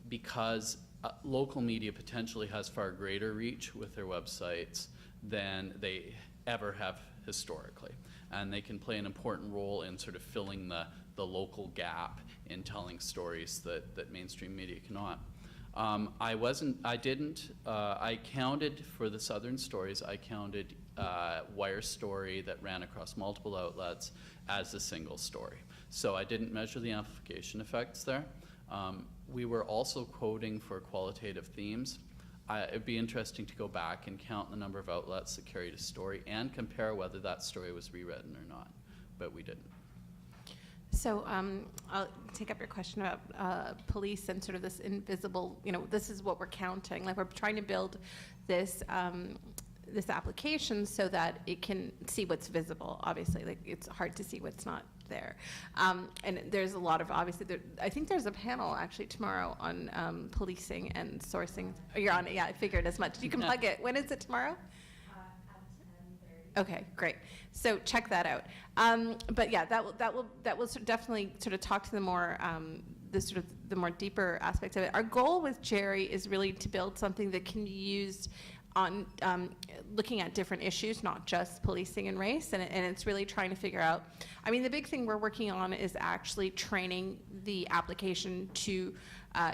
because local media potentially has far greater reach with their websites than they ever have historically. And they can play an important role in sort of filling the local gap in telling stories that mainstream media cannot. I counted for the Southern stories, I counted Wire story that ran across multiple outlets as a single story. So I didn't measure the amplification effects there. We were also quoting for qualitative themes. It'd be interesting to go back and count the number of outlets that carried a story and compare whether that story was rewritten or not, but we didn't. So I'll take up your question about police and sort of this invisible, this is what we're counting. Like, we're trying to build this this application so that it can see what's visible. Obviously, like, it's hard to see what's not there. And there's a lot of, obviously, I think there's a panel actually tomorrow on policing and sourcing. Oh, you're on it, yeah, I figured as much. You can plug it. When is it tomorrow? At 10:30. Okay, great. So check that out. But yeah, that will definitely sort of talk to the more the more deeper aspects of it. Our goal with Gerry is really to build something that can be used on looking at different issues, not just policing and race, and it's really trying to figure out, I mean, the big thing we're working on is actually training the application to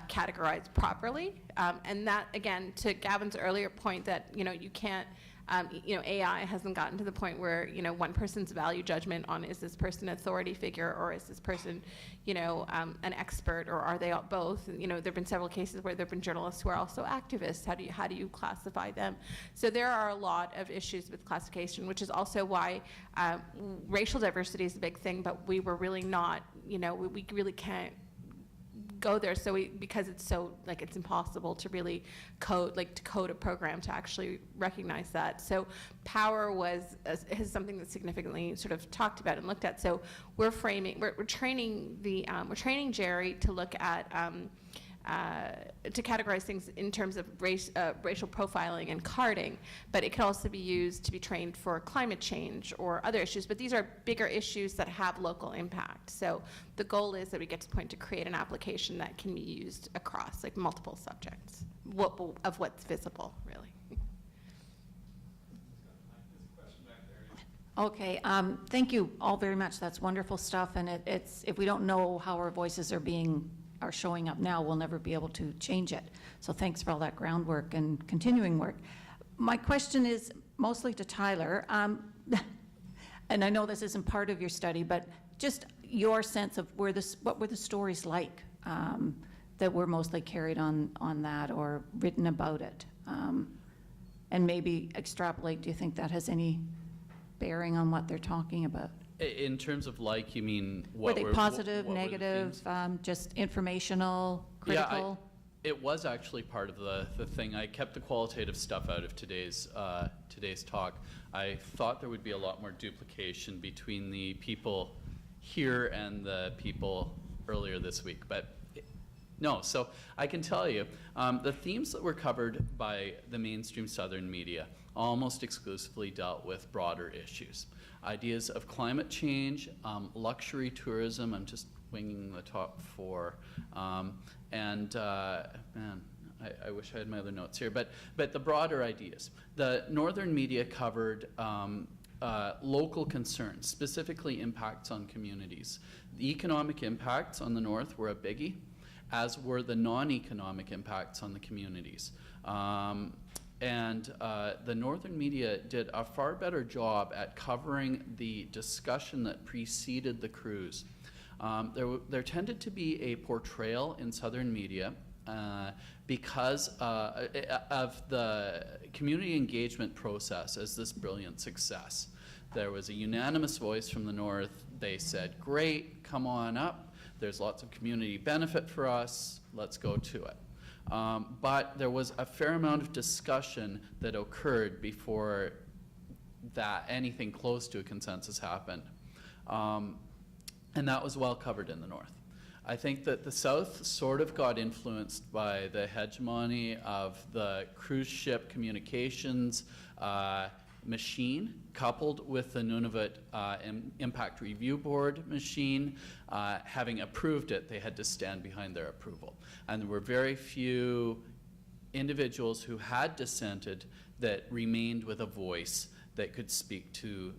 categorize properly, and that, again, to Gavin's earlier point that, you can't, AI hasn't gotten to the point where, one person's value judgment on, is this person an authority figure, or is this person, an expert, or are they both? There have been several cases where there have been journalists who are also activists. How do you classify them? So there are a lot of issues with classification, which is also why racial diversity is a big thing, but we were really not, we really can't go there, because it's so, like, it's impossible to really code a program to actually recognize that. So power is something that's significantly sort of talked about and looked at. So we're training Gerry to look at to categorize things in terms of racial profiling and carding, but it could also be used to be trained for climate change or other issues. But these are bigger issues that have local impact. So the goal is that we get to the point to create an application that can be used across, like, multiple subjects of what's visible, really. Okay, thank you all very much. That's wonderful stuff, and it's, if we don't know how our voices are showing up now, we'll never be able to change it. So thanks for all that groundwork and continuing work. My question is mostly to Tyler, and I know this isn't part of your study, but just your sense of what were the stories like that were mostly carried on that or written about it, and maybe extrapolate. Do you think that has any bearing on what they're talking about? In terms of like, you mean what Were they positive, what were the negative, themes? just informational, critical? Yeah, it was actually part of the thing. I kept the qualitative stuff out of today's talk. I thought there would be a lot more duplication between the people here and the people earlier this week, but no. So I can tell you, the themes that were covered by the mainstream Southern media almost exclusively dealt with broader issues. Ideas of climate change, luxury tourism, I'm just winging the top four, and man, I wish I had my other notes here, but the broader ideas. The Northern media covered local concerns, specifically impacts on communities. The economic impacts on the North were a biggie, as were the non-economic impacts on the communities. And the Northern media did a far better job at covering the discussion that preceded the cruise. There tended to be a portrayal in Southern media because of the community engagement process as this brilliant success. There was a unanimous voice from the North. They said, great, come on up. There's lots of community benefit for us. Let's go to it. But there was a fair amount of discussion that occurred before that anything close to a consensus happened. And that was well covered in the North. I think that the South sort of got influenced by the hegemony of the cruise ship communications machine, coupled with the Nunavut Impact Review Board machine. Having approved it, they had to stand behind their approval. And there were very few individuals who had dissented that remained with a voice that could speak to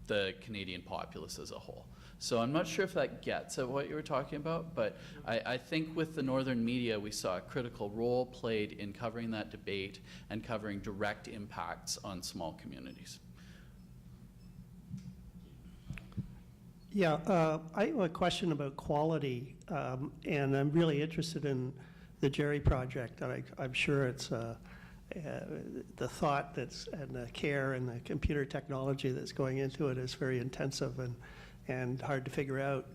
the Canadian populace as a whole. So I'm not sure if that gets at what you were talking about, but I think with the Northern media, we saw a critical role played in covering that debate and covering direct impacts on small communities. Yeah, I have a question about quality, and I'm really interested in the Gerry project. I'm sure it's the thought that's and the care and the computer technology that's going into it is very intensive and hard to figure out.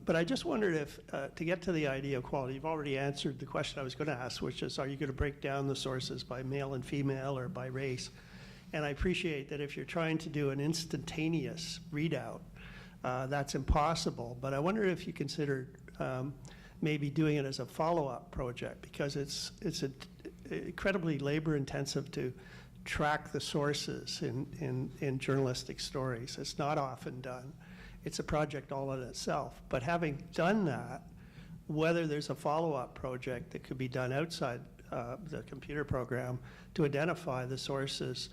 But I just wondered if, to get to the idea of quality, you've already answered the question I was going to ask, which is, are you going to break down the sources by male and female or by race? And I appreciate that if you're trying to do an instantaneous readout, that's impossible. But I wonder if you considered maybe doing it as a follow-up project, because it's incredibly labor-intensive to track the sources in journalistic stories. It's not often done. It's a project all in itself. But having done that, whether there's a follow-up project that could be done outside the computer program to identify the sources,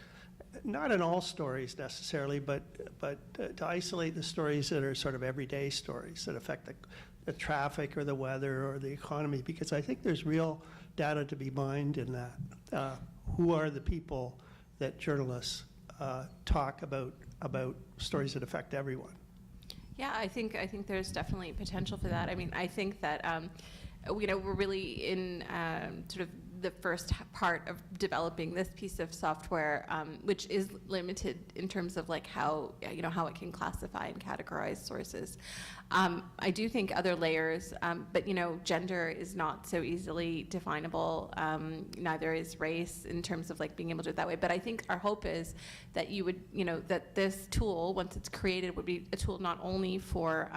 not in all stories necessarily, but to isolate the stories that are sort of everyday stories that affect the traffic or the weather or the economy, because I think there's real data to be mined in that. Who are the people that journalists talk about stories that affect everyone? Yeah, I think there's definitely potential for that. I mean, I think that we're really in sort of the first part of developing this piece of software, which is limited in terms of like how it can classify and categorize sources. I do think other layers, but gender is not so easily definable. Neither is race in terms of like being able to do it that way. But I think our hope is that you would, that this tool, once it's created, would be a tool not only for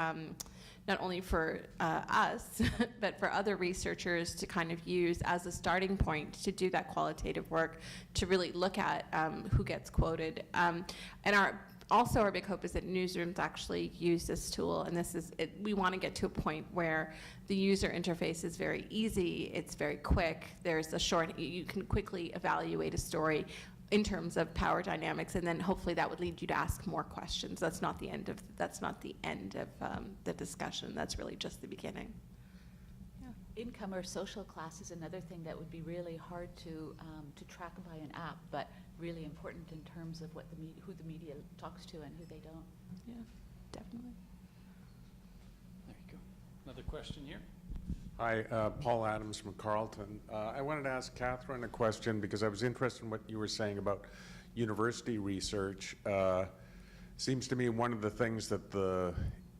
us, but for other researchers to kind of use as a starting point to do that qualitative work, to really look at who gets quoted. And our big hope is that newsrooms actually use this tool, and we want to get to a point where the user interface is very easy, it's very quick, you can quickly evaluate a story in terms of power dynamics, and then hopefully that would lead you to ask more questions. That's not the end of the discussion. That's really just the beginning. Income or social class is another thing that would be really hard to track by an app, but really important in terms of what who the media talks to and who they don't. Yeah, definitely. There you go. Another question here. Hi, Paul Adams from Carleton. I wanted to ask Catherine a question because I was interested in what you were saying about university research. Seems to me one of the things that the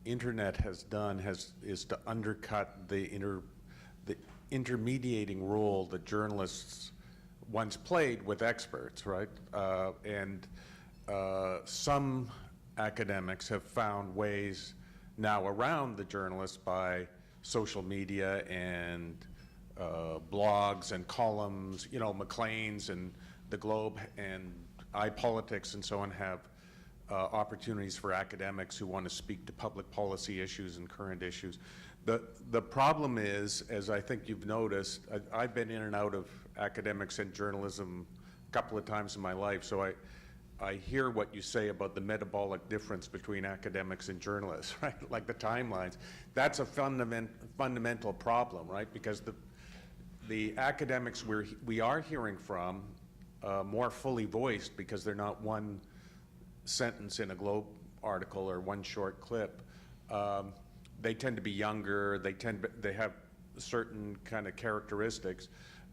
internet has done is to undercut the intermediating role that journalists once played with experts, right? And some academics have found ways now around the journalists by social media and blogs and columns. You know, Maclean's and the Globe and iPolitics and so on have opportunities for academics who want to speak to public policy issues and current issues. The problem is, as I think you've noticed, I've been in and out of academics and journalism a couple of times in my life, so I hear what you say about the metabolic difference between academics and journalists, right? Like the timelines. That's a fundamental problem, right? Because the academics we are hearing from more fully voiced because they're not one sentence in a Globe article or one short clip. They tend to be younger. They have certain kind of characteristics,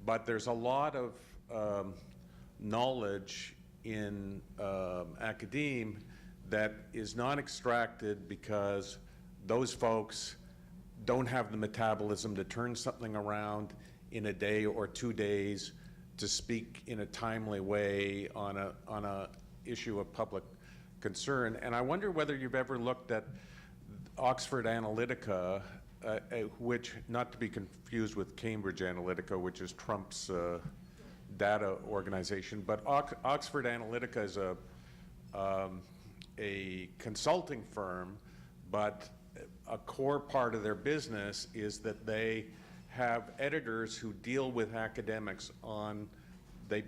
but there's a lot of knowledge in academe that is not extracted because those folks don't have the metabolism to turn something around in a day or 2 days to speak in a timely way on a issue of public concern. And I wonder whether you've ever looked at Oxford Analytica, which, not to be confused with Cambridge Analytica, which is Trump's data organization, but Oxford Analytica is a consulting firm, but a core part of their business is that they have editors who deal with academics on, they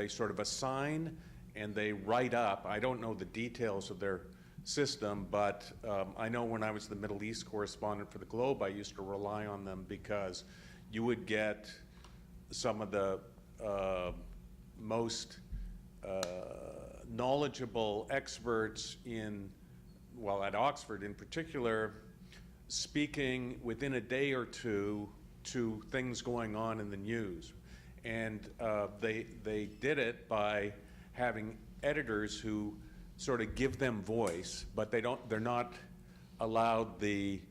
sort of assign and they write up. I don't know the details of their system, but I know when I was the Middle East correspondent for the Globe, I used to rely on them because you would get some of the most knowledgeable experts at Oxford in particular, speaking within a day or two to things going on in the news. And they did it by having editors who sort of give them voice, but they're not allowed the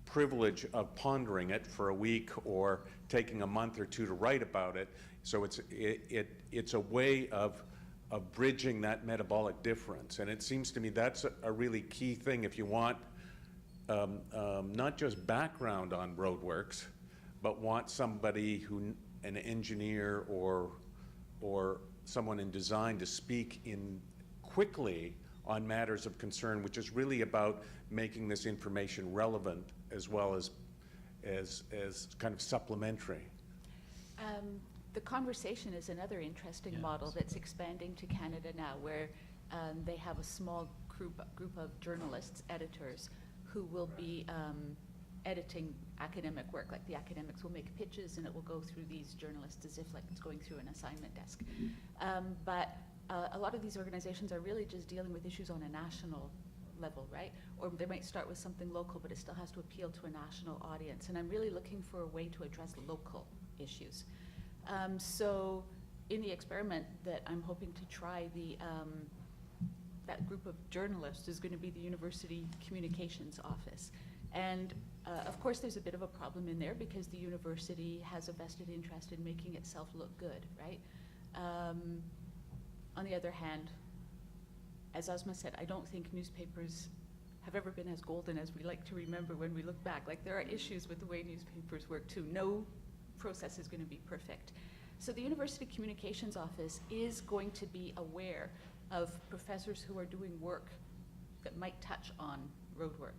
privilege of pondering it for a week or taking a month or two to write about it. So it's a way of bridging that metabolic difference. And it seems to me that's a really key thing if you want not just background on roadworks, but want somebody an engineer or someone in design to speak quickly on matters of concern, which is really about making this information relevant as well as kind of supplementary. The Conversation is another interesting model that's expanding to Canada now, where they have a small group of journalists, editors, who will be editing academic work. Like the academics will make pitches and it will go through these journalists as if like it's going through an assignment desk. But a lot of these organizations are really just dealing with issues on a national level, right? Or they might start with something local, but it still has to appeal to a national audience. And I'm really looking for a way to address local issues. So in the experiment that I'm hoping to try, that group of journalists is going to be the University Communications Office. And of course there's a bit of a problem in there because the university has a vested interest in making itself look good, right? On the other hand, as Ozma said, I don't think newspapers have ever been as golden as we like to remember when we look back. Like there are issues with the way newspapers work too. No process is going to be perfect. So the University Communications Office is going to be aware of professors who are doing work that might touch on road work.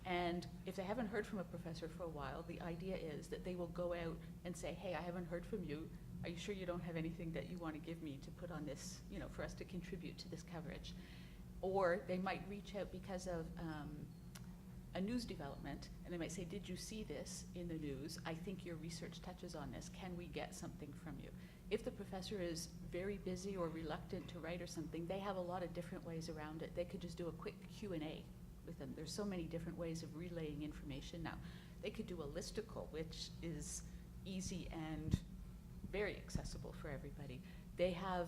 And if they haven't heard from a professor for a while, the idea is that they will go out and say, hey, I haven't heard from you. are you sure you don't have anything that you want to give me to put on this, you know, for us to contribute to this coverage? Or they might reach out because of a news development, and they might say, did you see this in the news? I think your research touches on this. Can we get something from you? If the professor is very busy or reluctant to write or something, they have a lot of different ways around it. They could just do a quick Q&A with them. There's so many different ways of relaying information now. They could do a listicle, which is easy and very accessible for everybody. They have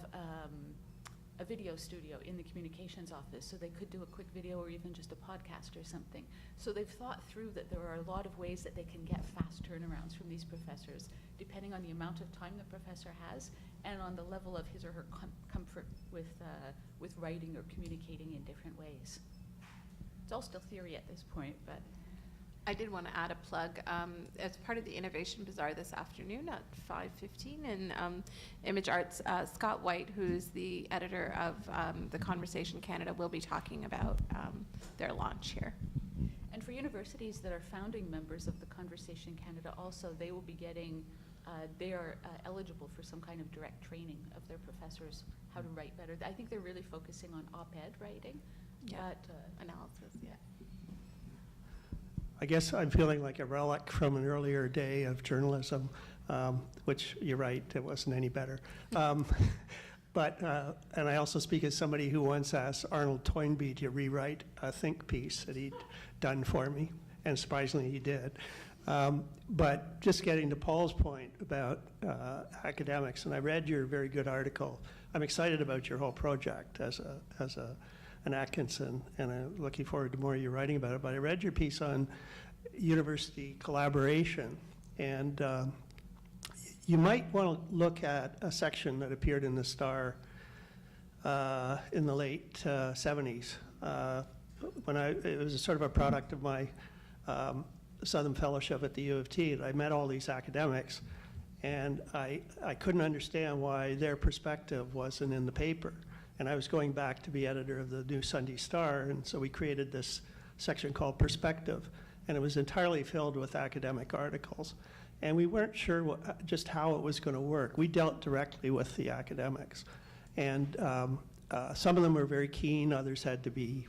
a video studio in the communications office, so they could do a quick video or even just a podcast or something. So they've thought through that there are a lot of ways that they can get fast turnarounds from these professors, depending on the amount of time the professor has and on the level of his or her comfort with writing or communicating in different ways. It's all still theory at this point, but I did want to add a plug. As part of the Innovation Bazaar this afternoon at 5:15 in Image Arts, Scott White, who's the editor of The Conversation Canada, will be talking about their launch here. and for universities that are founding members of the Conversation Canada also, they will be getting, they are eligible for some kind of direct training of their professors how to write better. I think they're really focusing on op-ed writing, but Analysis, yeah. I guess I'm feeling like a relic from an earlier day of journalism, which you're right, it wasn't any better. But and I also speak as somebody who once asked Arnold Toynbee to rewrite a think piece that he'd done for me, and surprisingly he did. But just getting to Paul's point about academics, and I read your very good article. I'm excited about your whole project as an Atkinson, and I'm looking forward to more of your writing about it. But I read your piece on university collaboration, and you might want to look at a section that appeared in the Star in the late 70s. It was a sort of a product of my Southern Fellowship at the U of T. I met all these academics, and I couldn't understand why their perspective wasn't in the paper. And I was going back to be editor of the new Sunday Star, and so we created this section called Perspective, and it was entirely filled with academic articles. And we weren't sure just how it was going to work. We dealt directly with the academics, and some of them were very keen, others had to be,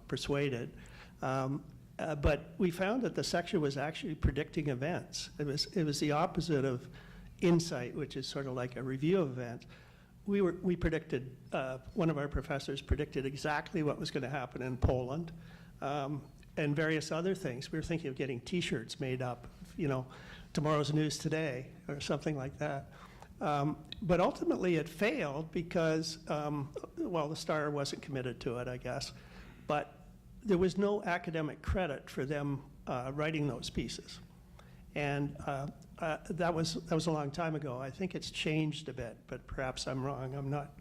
persuaded. But we found that the section was actually predicting events. It was the opposite of Insight, which is sort of like a review of events. We predicted, one of our professors predicted exactly what was going to happen in Poland and various other things. We were thinking of getting T-shirts made up, tomorrow's news today or something like that. But ultimately it failed because, the Star wasn't committed to it, I guess. But there was no academic credit for them writing those pieces. And that was a long time ago. I think it's changed a bit, but perhaps I'm wrong. I'm not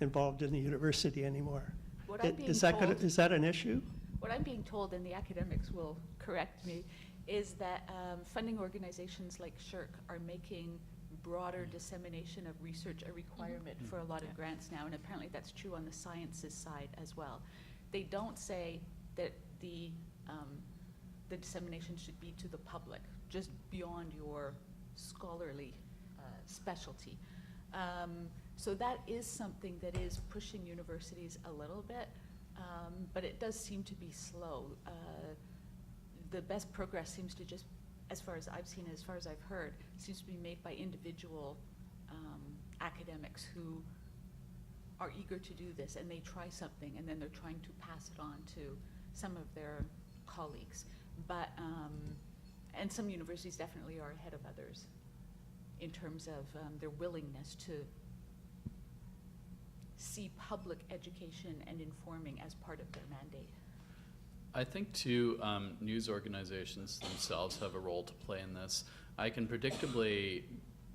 involved in the university anymore. Is that an issue? What I'm being told, and the academics will correct me, is that funding organizations like SHRC are making broader dissemination of research a requirement for a lot of grants now, and apparently that's true on the sciences side as well. They don't say that the dissemination should be to the public, just beyond your scholarly specialty. So that is something that is pushing universities a little bit, but it does seem to be slow. The best progress seems to just, as far as I've seen, as far as I've heard, seems to be made by individual academics who are eager to do this, and they try something, and then they're trying to pass it on to some of their colleagues. But, and some universities definitely are ahead of others in terms of their willingness to see public education and informing as part of their mandate. I think, too, news organizations themselves have a role to play in this. I can predictably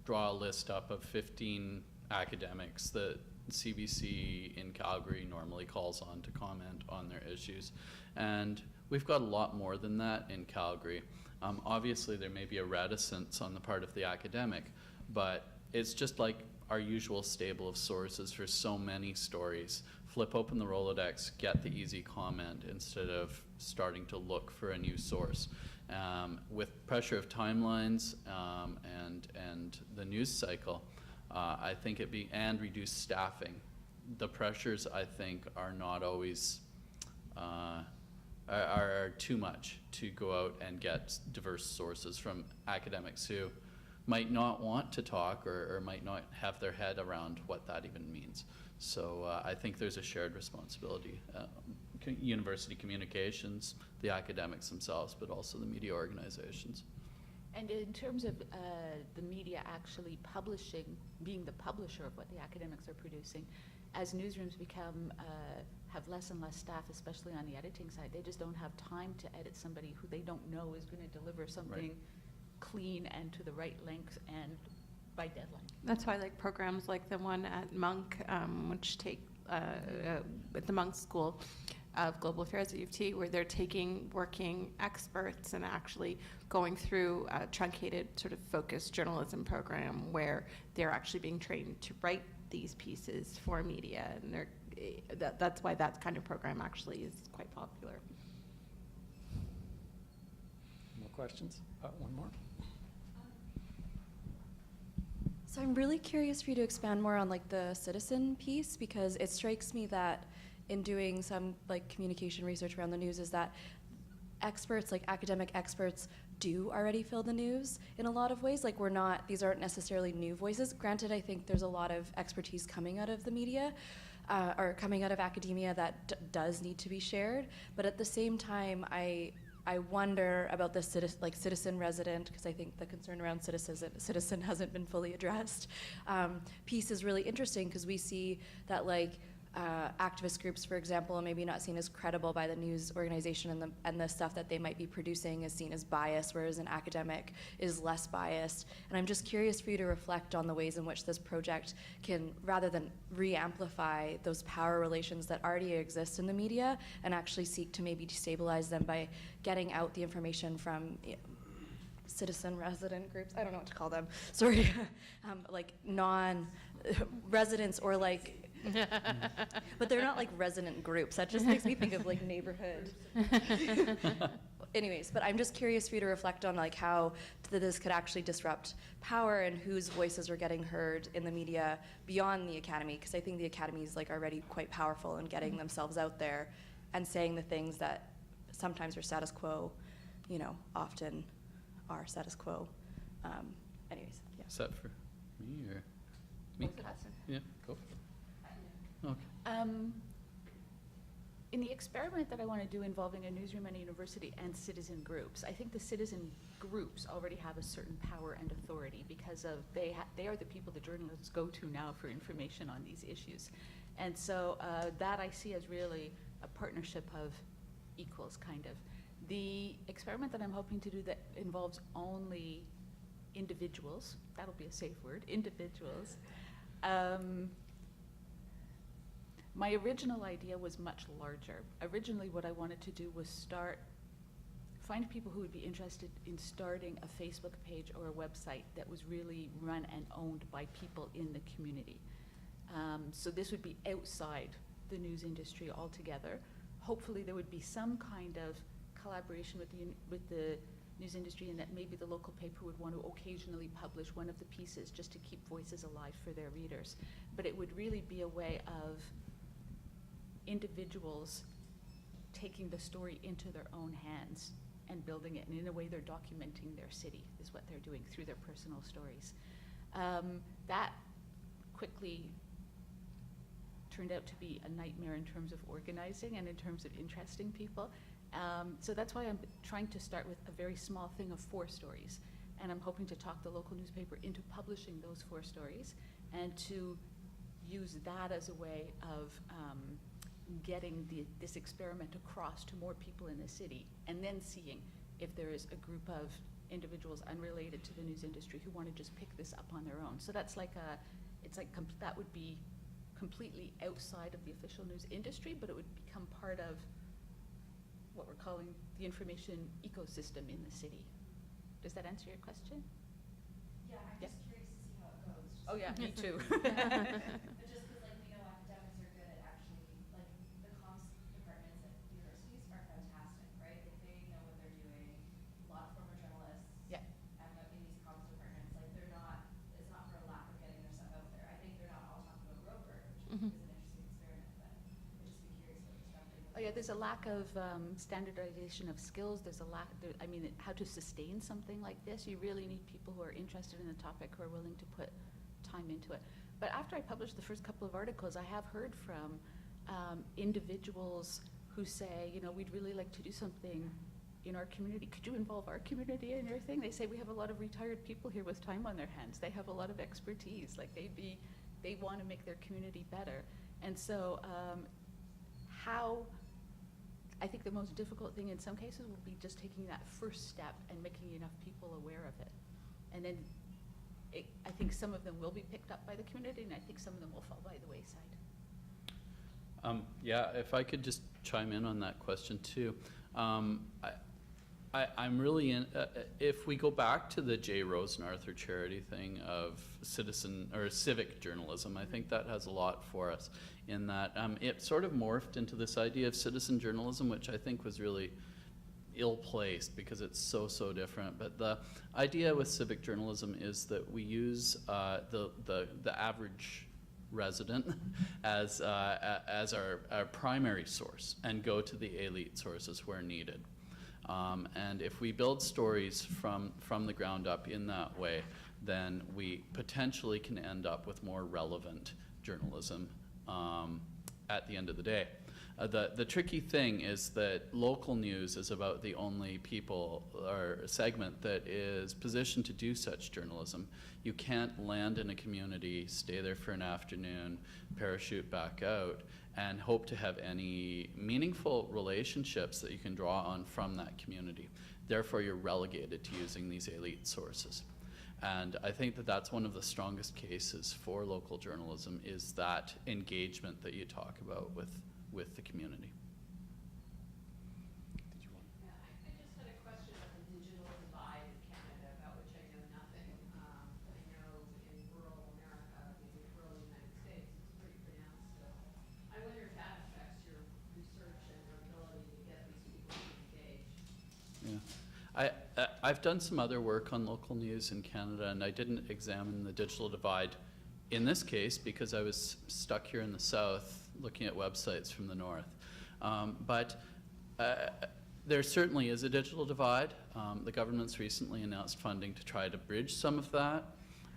draw a list up of 15 academics that CBC in Calgary normally calls on to comment on their issues. And we've got a lot more than that in Calgary. Obviously, there may be a reticence on the part of the academic, but it's just like our usual stable of sources for so many stories. Flip open the Rolodex, get the easy comment instead of starting to look for a new source. With pressure of timelines and the news cycle, I think and reduce staffing. The pressures, I think, are not always, are too much to go out and get diverse sources from academics who might not want to talk or might not have their head around what that even means. So I think there's a shared responsibility. University communications, the academics themselves, but also the media organizations. And in terms of the media actually publishing, being the publisher of what the academics are producing, as newsrooms have less and less staff, especially on the editing side, they just don't have time to edit somebody who they don't know is going to deliver something clean and to the right length and by deadline. That's why I like programs like the one at Monk, which take at the Monk School of Global Affairs at U of T, where they're taking working experts and actually going through a truncated sort of focused journalism program where they're actually being trained to write these pieces for media, and that's why that kind of program actually is quite popular. More questions? One more. So I'm really curious for you to expand more on like the citizen piece, because it strikes me that in doing some like communication research around the news is that experts, like academic experts, do already fill the news in a lot of ways. Like these aren't necessarily new voices. Granted, I think there's a lot of expertise coming out of the media or coming out of academia that does need to be shared. But at the same time, I wonder about the citizen resident, because I think the concern around citizen hasn't been fully addressed. Piece is really interesting because we see that activist groups, for example, are maybe not seen as credible by the news organization, and the stuff that they might be producing is seen as biased, whereas an academic is less biased. And I'm just curious for you to reflect on the ways in which this project can, rather than re-amplify those power relations that already exist in the media, and actually seek to maybe destabilize them by getting out the information from citizen resident groups, I don't know what to call them, sorry, like non-residents or but they're not like resident groups. That just makes me think of like neighborhood. Anyways, but I'm just curious for you to reflect on how this could actually disrupt power and whose voices are getting heard in the media beyond the academy, because I think the academy is already quite powerful in getting themselves out there and saying the things that sometimes are status quo, often are status quo. Anyways, yeah. Is that for me or me? Yeah, go for it. Okay. In the experiment that I want to do involving a newsroom and a university and citizen groups, I think the citizen groups already have a certain power and authority because they are the people the journalists go to now for information on these issues. And so that I see as really a partnership of equals, kind of. The experiment that I'm hoping to do that involves only individuals, that'll be a safe word, individuals. My original idea was much larger. Originally, what I wanted to do was find people who would be interested in starting a Facebook page or a website that was really run and owned by people in the community. So this would be outside the news industry altogether. Hopefully there would be some kind of collaboration with the news industry, and that maybe the local paper would want to occasionally publish one of the pieces just to keep voices alive for their readers. But it would really be a way of individuals taking the story into their own hands and building it, and in a way they're documenting their city is what they're doing through their personal stories. That quickly turned out to be a nightmare in terms of organizing and in terms of interesting people. So that's why I'm trying to start with a very small thing of 4 stories, and I'm hoping to talk the local newspaper into publishing those 4 stories and to use that as a way of getting this experiment across to more people in the city, and then seeing if there is a group of individuals unrelated to the news industry who want to just pick this up on their own. So that's that would be completely outside of the official news industry, but it would become part of what we're calling the information ecosystem in the city. Does that answer your question? Yeah, I'm just curious to see how it goes. Oh yeah, me too. But just because we know academics are good at actually, the comms departments at universities are fantastic, right? They know what they're doing. A lot of former journalists Yeah. in these comms departments, it's not for a lack of getting their stuff out Yeah, there's a lack of standardization of skills. There's a lack, I mean, how to sustain something like this. You really need people who are interested in the topic, who are willing to put time into it. But after I published the first couple of articles, I have heard from individuals who say, you know, we'd really like to do something in our community. Could you involve our community in your thing? They say we have a lot of retired people here with time on their hands. They have a lot of expertise. Like they want to make their community better. And so I think the most difficult thing in some cases will be just taking that first step and making enough people aware of it. And then I think some of them will be picked up by the community, and I think some of them will fall by the wayside. Yeah, if I could just chime in on that question too. I'm really in, if we go back to the J. Rose and Arthur Charity thing of citizen or civic journalism, I think that has a lot for us in that it sort of morphed into this idea of citizen journalism, which I think was really ill-placed because it's so different. But the idea with civic journalism is that we use the average resident as our primary source and go to the elite sources where needed. And if we build stories from the ground up in that way, then we potentially can end up with more relevant journalism at the end of the day. The tricky thing is that local news is about the only people or segment that is positioned to do such journalism. You can't land in a community, stay there for an afternoon, parachute back out, and hope to have any meaningful relationships that you can draw on from that community. Therefore, you're relegated to using these elite sources. And I think that that's one of the strongest cases for local journalism, is that engagement that you talk about with the community. Did you want? Yeah, I just had a question about the digital divide in Canada, about which I know nothing. I know in rural America, maybe rural United States, it's pretty pronounced still. I wonder if that affects your research and your ability to get these people to engage. Yeah. I've done some other work on local news in Canada, and I didn't examine the digital divide in this case because I was stuck here in the south looking at websites from the north. But there certainly is a digital divide. The government's recently announced funding to try to bridge some of that.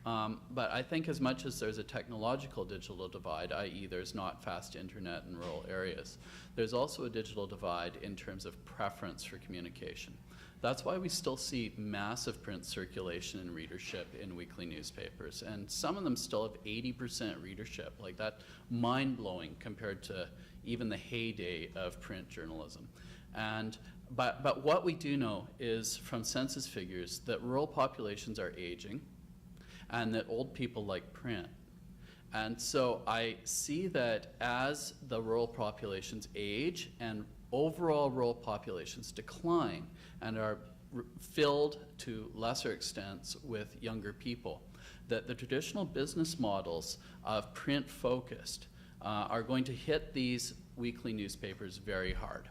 But I think as much as there's a technological digital divide, i.e. there's not fast internet in rural areas, there's also a digital divide in terms of preference for communication. That's why we still see massive print circulation and readership in weekly newspapers. And some of them still have 80% readership, like that, mind-blowing compared to even the heyday of print journalism. And but what we do know is from census figures that rural populations are aging and that old people like print. And so I see that as the rural populations age and overall rural populations decline and are filled to lesser extents with younger people, that the traditional business models of print focused are going to hit these weekly newspapers very hard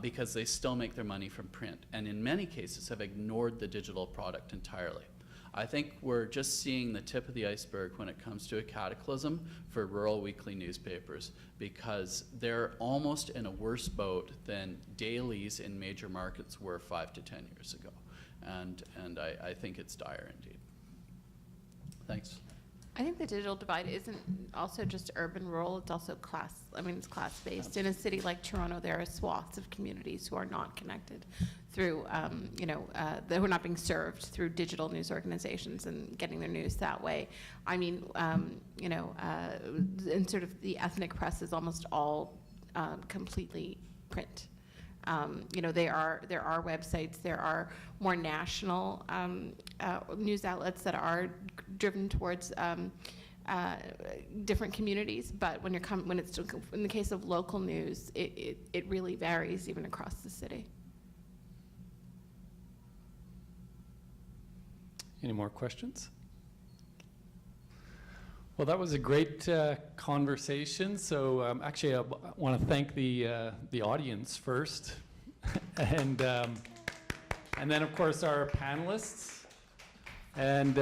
because they still make their money from print and in many cases have ignored the digital product entirely. I think we're just seeing the tip of the iceberg when it comes to a cataclysm for rural weekly newspapers because they're almost in a worse boat than dailies in major markets were 5 to 10 years ago. And I think it's dire indeed. Thanks. I think the digital divide isn't also just urban-rural, it's also class, I mean, it's class-based. In a city like Toronto, there are swaths of communities who are not connected through, who are not being served through digital news organizations and getting their news that way. I mean, and sort of the ethnic press is almost all completely print. There are websites, there are more national news outlets that are driven towards different communities, but when it's in the case of local news, it really varies even across the city. Any more questions? Well, that was a great conversation. So actually, I want to thank the audience first, and then of course our panelists, and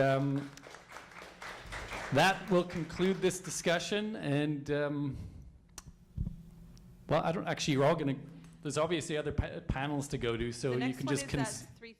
that will conclude this discussion. And Well, I don't, actually, you're all going to, there's obviously other panels to go to, so The you next can one just. is at 3:30.